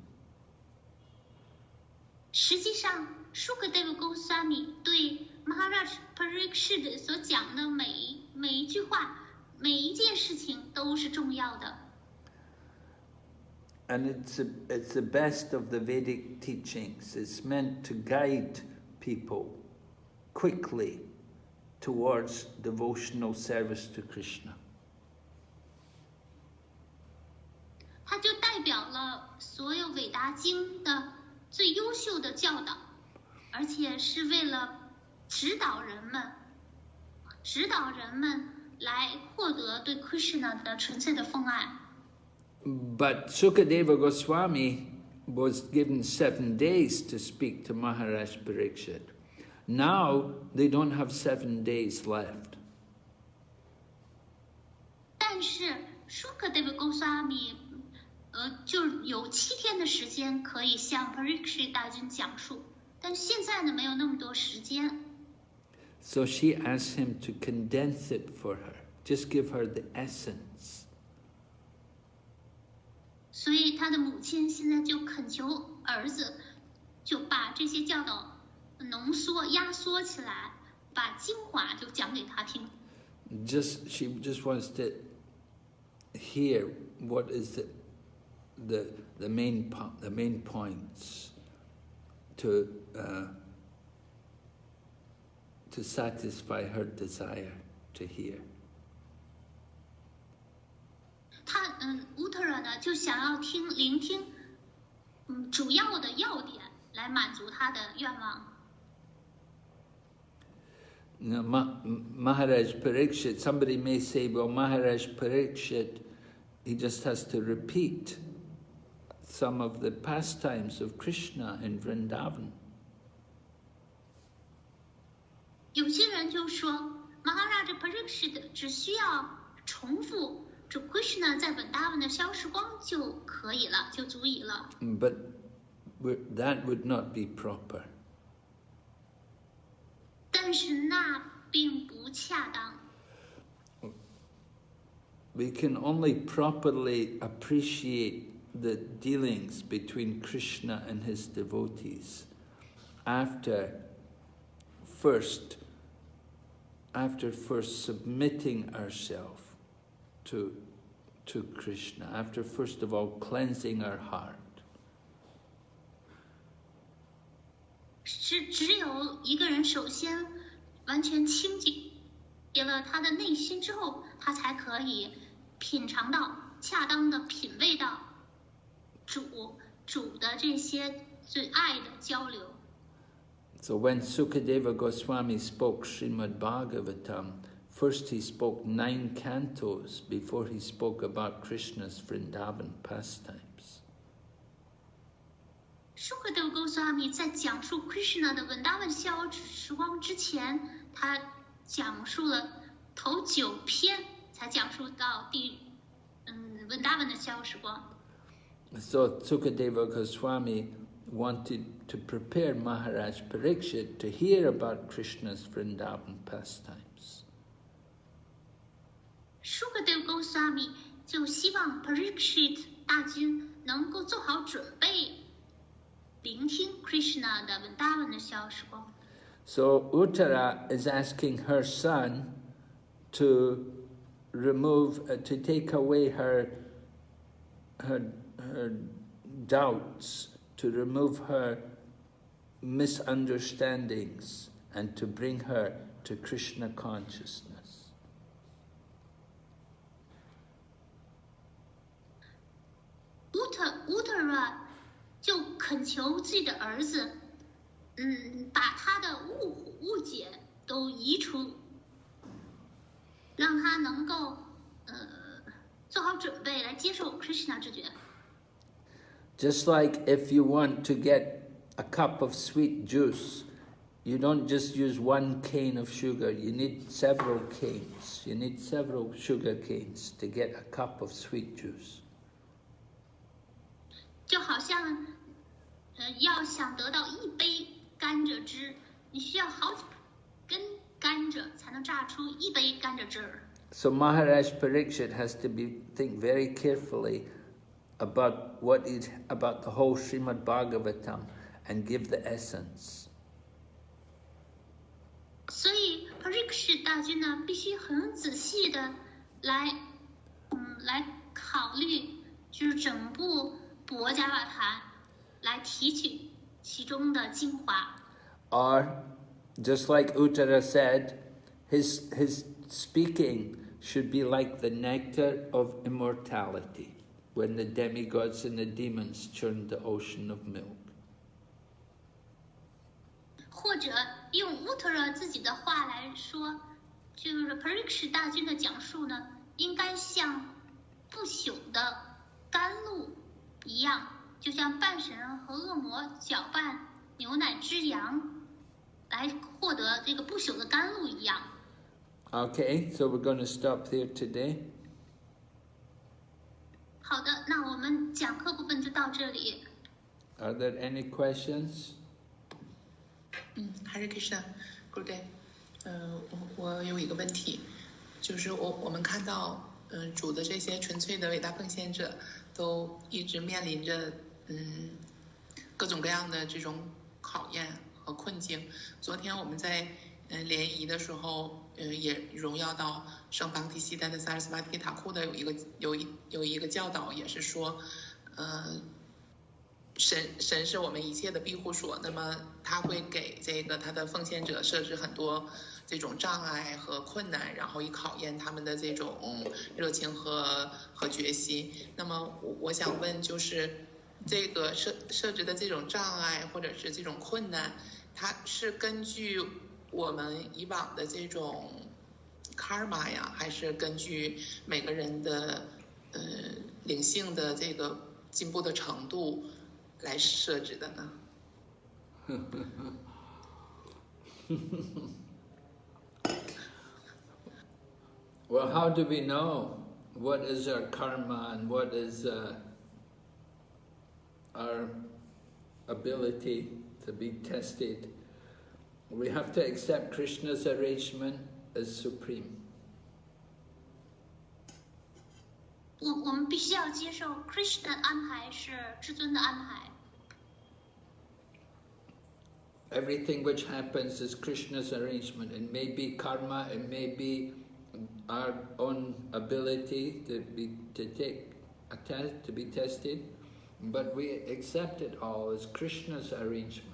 实际上，Sukadeva Goswami 对 Maharaj Parikshit 所讲的每一句话、每一件事情都是重要的。And it's the best of the Vedic teachings. It's meant to guide people quickly towards devotional service to Krishna. 它就代表了所有伟大经的最优秀的教导，而且是为了指导人们来获得对 Krishna 的纯粹的奉爱。But Sukadeva Goswami was given 7 days to speak to Maharaj Parikshit. Now they don't have 7 days left. 但是 Sukadeva Goswami 就有7天的时间可以向 Parikshit 大君讲述，但现在呢没有那么多时间。So she asked him to condense it for her. Just give her the essence. 所以他的母亲现在就恳求儿子，就把这些教导浓缩、压缩起来，把精华就讲给他听。She just wants to hear what is the main points to satisfy her desire to hear. 他Uttara 呢就想要聆听主要的要点来满足他的愿望。Now, Maharaj Parikshit, somebody may say, well, Maharaj Parikshit, he just has to repeat some of the pastimes of Krishna in Vrindavan. 有些人就说 Maharaja Parikshit 只需要重复主 Krishna 在本达文的消时光就可以了，就足以了。But that would not be proper. 但是那并不恰当。We can only properly appreciate the dealings between Krishna and his devotees after first submitting ourselves to Krishna, after first of all cleansing our heart. 只有一个人首先完全清洁了他的内心之后，他才可以品尝到恰当的品味到主的这些最爱的交流。So when Sukadeva Goswami spoke Srimad Bhagavatam, first he spoke 9 cantos before he spoke about Krishna's Vrindavan pastimes. Sukadeva Goswami 在讲述 Krishna 的 Vrindavan 消时光之前，他讲述了头9篇，才讲述到Vrindavan 的消时光。So Sukadeva Goswami wanted to prepare Maharaj Parikshit to hear about Krishna's Vrindavan pastimes. Sukadeva Goswami 就希望 Parikshit 大君能够做好准备，聆听 Krishna 的 Vrindavan 的消时光。So Uttara is asking her son to to take away her doubts, to remove her misunderstandings, and to bring her to Krishna consciousness. Uttara 就恳求自己的儿子，把他的误解都移除，让他能够做好准备来接受 Krishna 之觉。Just like if you want to get a cup of sweet juice, you don't just use 1 cane of sugar, you need several canes. You need several sugar canes to get a cup of sweet juice. 就好像要想得到1杯甘蔗汁，你需要好几根甘蔗才能榨出1杯甘蔗汁。So Maharaj Parikshit has to think very carefully about about the whole Srimad Bhagavatam and give the essence. 所以 Parikshit 大君呢，必须很仔细的来考虑，就是整部博伽瓦坛，来提取其中的精华。Or, just like Uttara said, his speaking should be like the nectar of immortality, when the demigods and the demons churned the ocean of milk. 或者用 Uttara 自己的话来说，就是 Parikshit 大君的讲述呢，应该像不朽的甘露一样，就像半神和恶魔搅拌牛奶之羊，来获得这个不朽的甘露一样。Okay, so we're going to stop there today. 好的，那我们讲课部分就到这里。Are there any questions? Hare Krishna, Good day. 我有一个问题，就是我们看到，主的这些纯粹的伟大奉献者，都一直面临着各种各样的这种考验和困境。昨天我们在联谊的时候，也荣耀到圣邦提西丹的萨尔斯巴提塔库的有一个教导，也是说，神是我们一切的庇护所，那么他会给他的奉献者设置很多这种障碍和困难，然后以考验他们的这种热情和决心。那么我想问，就是这个设置的这种障碍或者是这种困难，它是根据我们以往的这种 karma 呀，还是根据每个人的灵性的这个进步的程度来设置的呢？Well, how do we know what is our karma and what is our ability to be tested? We have to accept Krishna's arrangement as supreme. 我们必须要接受 Krishna 的安排是至尊的安排。Everything which happens is Krishna's arrangement. It may be karma, it may be our own ability to be tested, but we accept it all as Krishna's arrangement.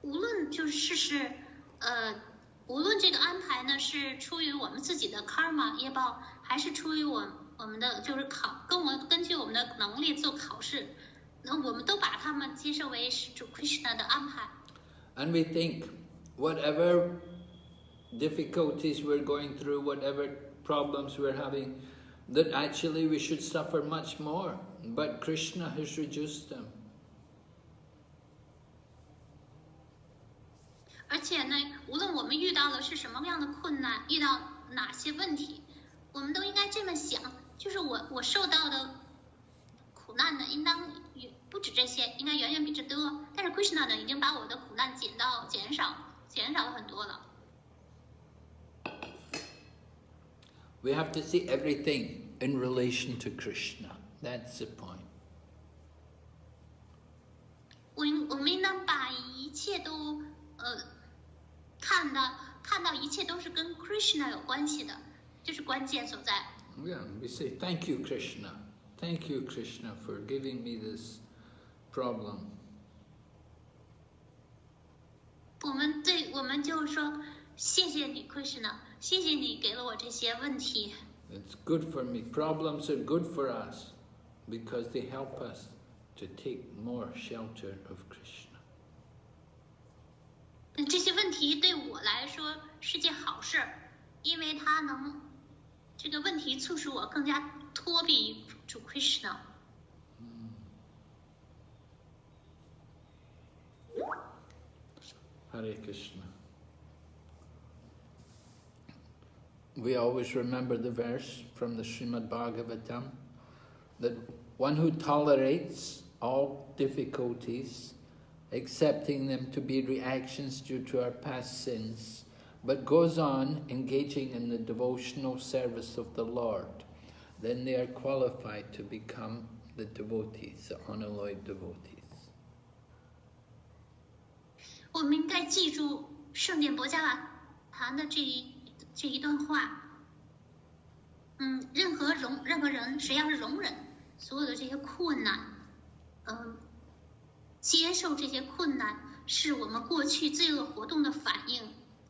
无论这个安排呢是出于我们自己的 karma 业报，还是出于我们的就是根据我们的能力做考试，那我们都把它们接受为是主 Krishna 的安排。And we think whatever difficulties we're going through, whatever problems we're having, that actually we should suffer much more, but Krishna has reduced them. 而且呢，无论我们遇到的是什么样的困难，遇到哪些问题，我们都应该这么想，就是我受到的苦难呢，应当不止这些，应该远远比这多。但是 Krishna 呢，已经把我的苦难减少很多了。We have to see everything in relation to Krishna. That's the point. 我们应当把一切都看到一切都是跟 Krishna 有关系的，这是关键所在。Yeah, we say, thank you, Krishna. Thank you, Krishna, for giving me this problem. 我们就说谢谢你 Krishna， 谢谢你给了我这些问题。It's good for me. Problems are good for us because they help us to take more shelter of Krishna. 这些问题对我来说是件好事，因为它能这个问题促使我更加脱避主 Krishna。Hare Krishna. We always remember the verse from the Srimad Bhagavatam that one who tolerates all difficulties, accepting them to be reactions due to our past sins, but goes on engaging in the devotional service of the Lord, then they are qualified to become the devotees, the unalloyed devotees. 我们应该记住圣典博伽瓦谈的这一段话。任何人，谁要是容忍所有的这些困难，接受这些困难，是我们过去罪恶活动的反应。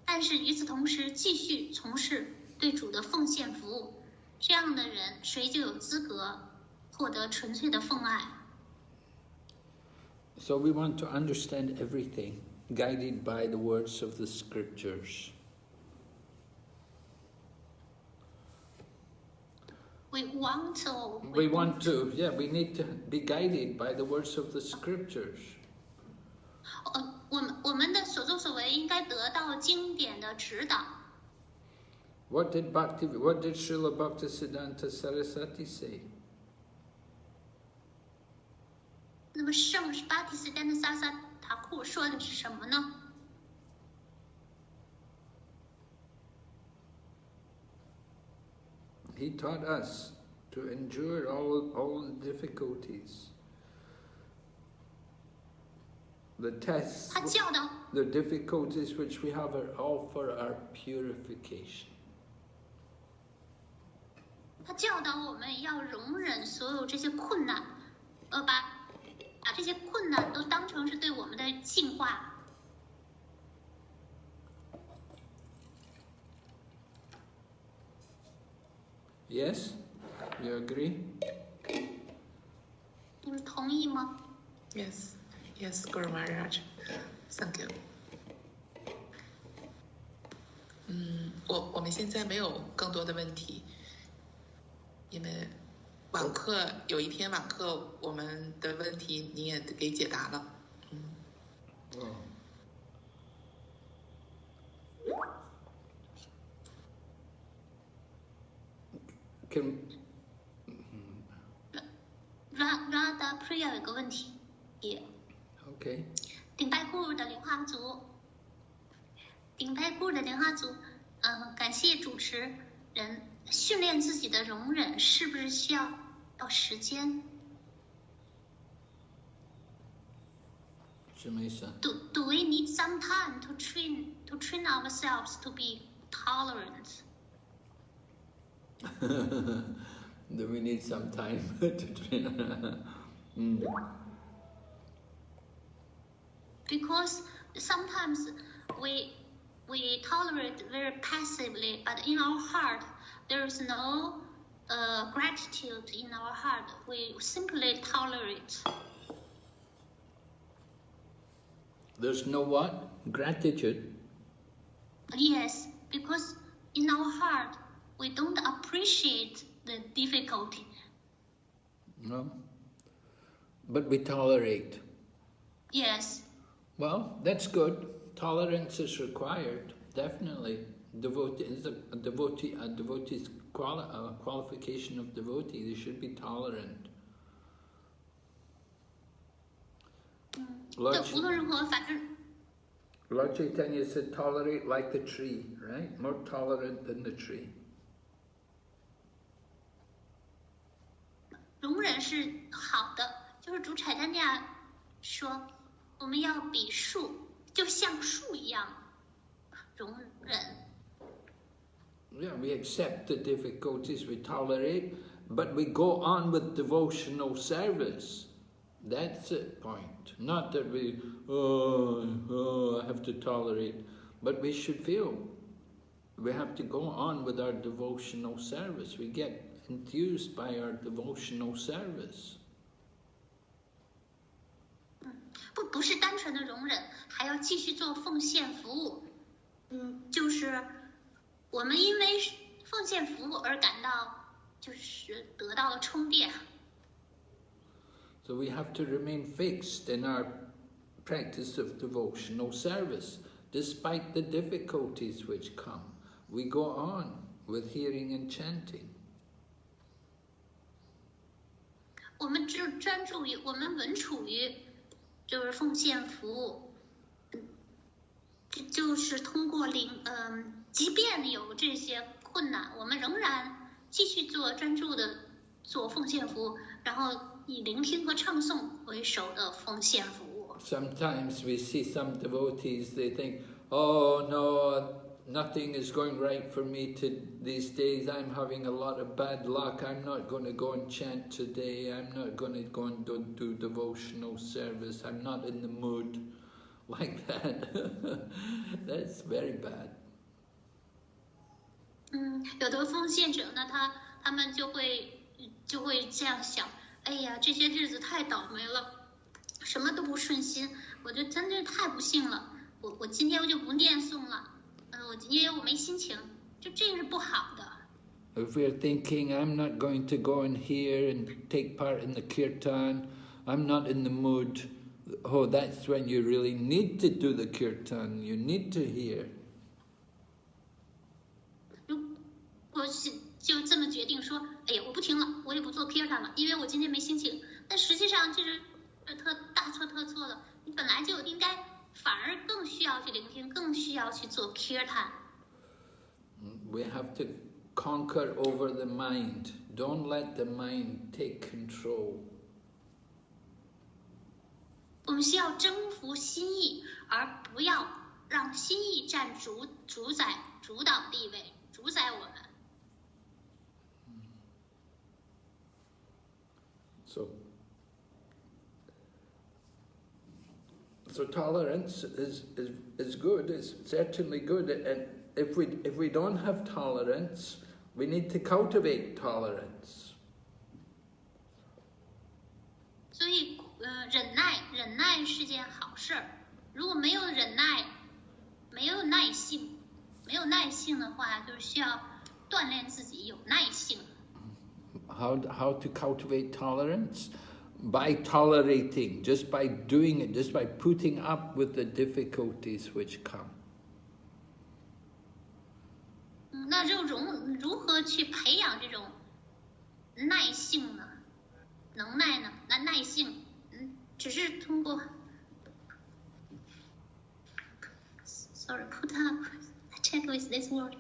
但是与此同时，继续从事对主的奉献服务，这样的人，谁就有资格获得纯粹的奉爱。So we want to understand everything, guided by the words of the scriptures. We want to, we need to be guided by the words of the scriptures. 我们的所作所为应该得到经典的指导。What did Srila Bhaktisiddhanta Saraswati say? 那么圣巴提斯丹的萨萨塔库说的是什么呢？ He taught us to endure all the difficulties, the tests, the difficulties which we have are all for our purification. 他教导我们要容忍所有这些困难，把这些困难都当成是对我们的净化。Yes? You agree? 你同意吗？ Yes, yes, Guru Maharaj. Thank you. 我们现在没有更多的问题，因为晚课有一篇晚课，我们的问题你也给解答了。Radha Priya 有个问题， Okay. 顶拜库的莲花族，感谢主持人。训练自己的容忍是不是需要时间？什么意思？Do we need some time to train ourselves to be tolerant? Do we need some time to train? Because sometimes we tolerate very passively, but in our heart there is no gratitude in our heart. We simply tolerate. There's no what? Gratitude? Yes, because in our heart we don't appreciate the difficulty. No. But we tolerate. Yes. Well, that's good. Tolerance is required, definitely. A devotee's qualification of devotee. They should be tolerant. Lord Chaitanya said, tolerate like the tree, right? More tolerant than the tree. 容忍是好的，就是主柴丹尼说，我们要比树，就像树一样容忍。Yeah, we accept the difficulties, we tolerate, but we go on with devotional service. That's the point. Not that we, I have to tolerate, but we should feel we have to go on with our devotional service. We get enthused by our devotional service. 不是单纯的容忍，还要继续做奉献服务。就是我们因为奉献服务而感到，就是得到了充电。So we have to remain fixed in our practice of devotional service, despite the difficulties which come. We go on with hearing and chanting. 我们只专注于，我们稳处于就是奉献服务，就是通过即便有这些困难，我们仍然继续做专注的做奉献服务，然后以聆听和唱诵为首的奉献服务。Sometimes we see some devotees, they think, oh no, nothing is going right for me these days. I'm having a lot of bad luck. I'm not going to go and chant today. I'm not going to go and do devotional service. I'm not in the mood. Like that. That's very bad. 有的奉献者呢，他们就会这样想，哎呀，这些日子太倒霉了，什么都不顺心，我就真是太不幸了。我今天我就不念诵了，因为我没心情，就这是不好的。If we're thinking, I'm not going to go in here and take part in the kirtan, I'm not in the mood, oh, that's when you really need to do the kirtan, you need to hear. 如果就这么决定说，哎呀，我不听了，我也不做 kirtan 了，因为我今天没心情。但实际上这是大错特错的，你本来就应该反而更需要去聆听，更需要去做 kirtan。We have to conquer over the mind. Don't let the mind take control. 我们需要征服心意，而不要让心意占主导地位，主宰我们。So tolerance is good. It's certainly good, and if we don't have tolerance, we need to cultivate tolerance. 所忍耐是件好事儿。如果没有忍耐，没有耐性的话，就是需要锻炼自己有耐性。How to cultivate tolerance? By tolerating, just by doing it, just by putting up with the difficulties which come. 那就如何去培养这种耐性呢？能耐呢？那耐性，只是通过 put up. I check with this word.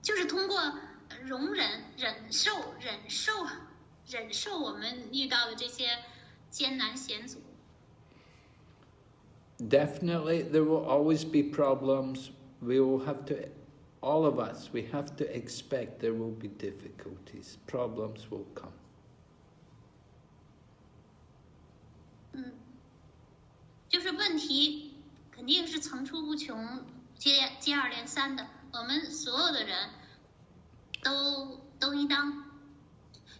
就是通过容忍、忍受我们遇到的这些艰难险阻。Definitely, there will always be problems. We will have to, all of us, we have to expect there will be difficulties. Problems will come. 就是问题肯定是层出不穷、接二连三的。我们所有的人都应当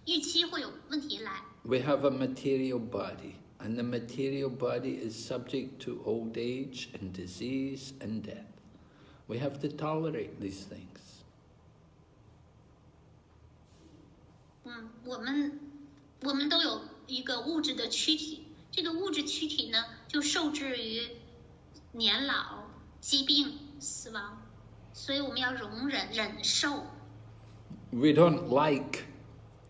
预期会有问题来。We have a material body, and the material body is subject to old age and disease and death. We have to tolerate these things. 我们都有一个物质的躯体，这个物质躯体呢，就受制于年老、疾病、死亡，所以我们要容忍、忍受。We don't like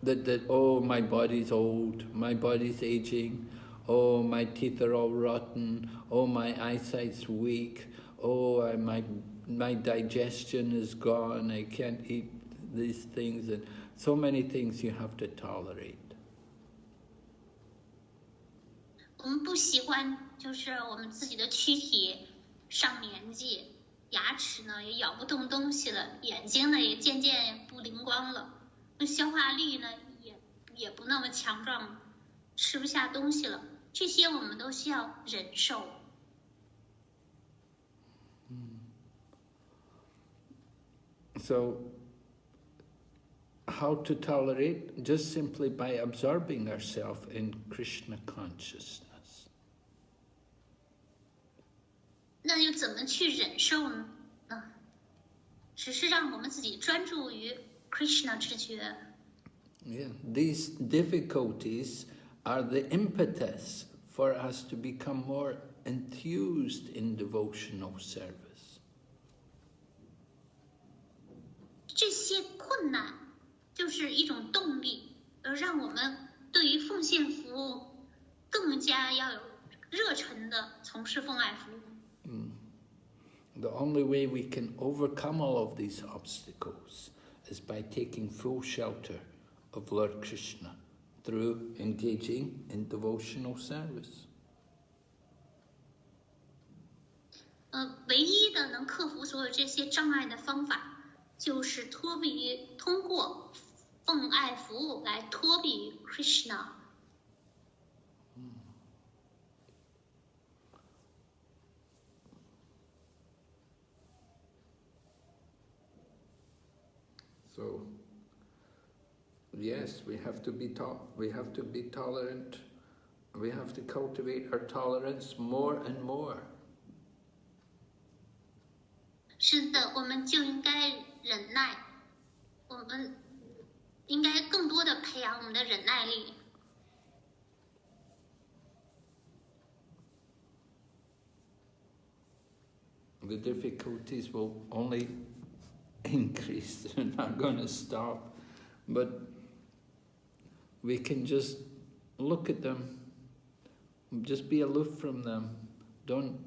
that, oh, my body's old, my body's aging, oh, my teeth are all rotten, oh, my eyesight's weak, oh, my digestion is gone, I can't eat these things, and so many things you have to tolerate. 我们不喜欢就是我们自己的躯体上年纪，牙齿呢也咬不动东西了，眼睛呢也渐渐不灵光了，消化力呢也不那么强壮，吃不下东西了，这些我们都需要忍受。So, how to tolerate? Just simply by absorbing ourselves in Krishna consciousness. 那又怎么去忍受呢？只是让我们自己专注于 Krishna 知觉。Yeah, these difficulties are the impetus for us to become more enthused in devotional service. 这些困难就是一种动力，让我们对于奉献服务更加要有热忱的从事奉爱服务。The only way we can overcome all of these obstacles is by taking full shelter of Lord Krishna through engaging in devotional service. 唯一的能克服所有这些障碍的方法，就是通过奉爱服务来脱避于 Krishna。So, yes, we have to be tolerant. We have to cultivate our tolerance more and more. 是的，我们就应该忍耐，我们应该更多的培养我们的忍耐力。The difficulties will only increase, they're not going to stop, but we can just look at them, just be aloof from them, don't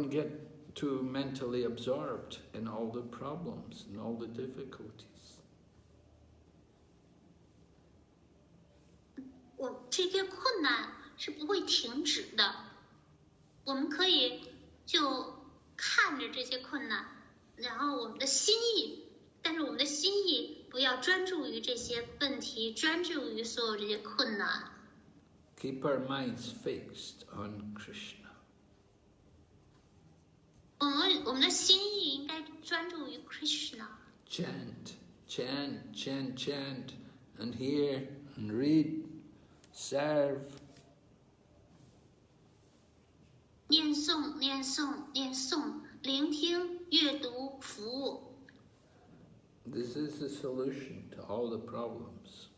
get too mentally absorbed in all the problems and all the difficulties. 这些困难是不会停止的，我们可以就看着这些困难，然后我们的心意，但是我们的心意不要专注于这些问题，专注于所有这些困难。Keep our minds fixed on Krishna. 我们的心意应该专注于 Krishna。Chant chant, chant, chant, and hear, and read, serve. 念诵，念诵，念诵，聆听，阅读，服务。 This is the solution to all the problems.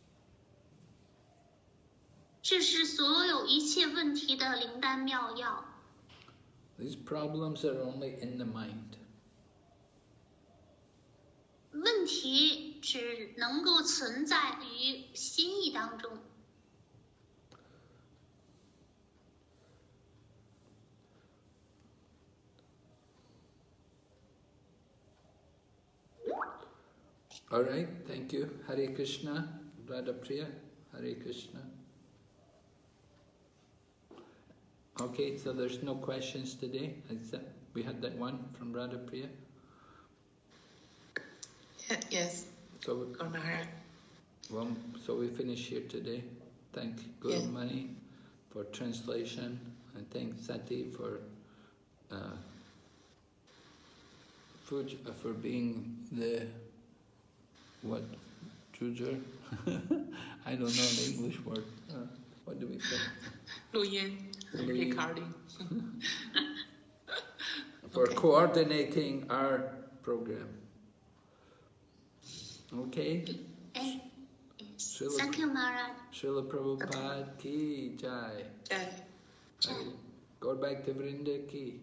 这是所有一切问题的灵丹妙药。 These problems are only in the mind. 问题只能够存在于心意当中。 All right, thank you. Hare Krishna, Radha Priya, Hare Krishna. Okay, so there's no questions today. We had that one from Radha Priya. Yes. So, Govardhana. well, so we finish here today. Thank Guru Mani for translation, and thank Sati for being the Juger? I don't know the English word. What do we say? 录音 recording. For coordinating our program. Okay? Thank you, Maharaj. Srila Prabhupada ki jai. Jai. Go back to Vrinda ki.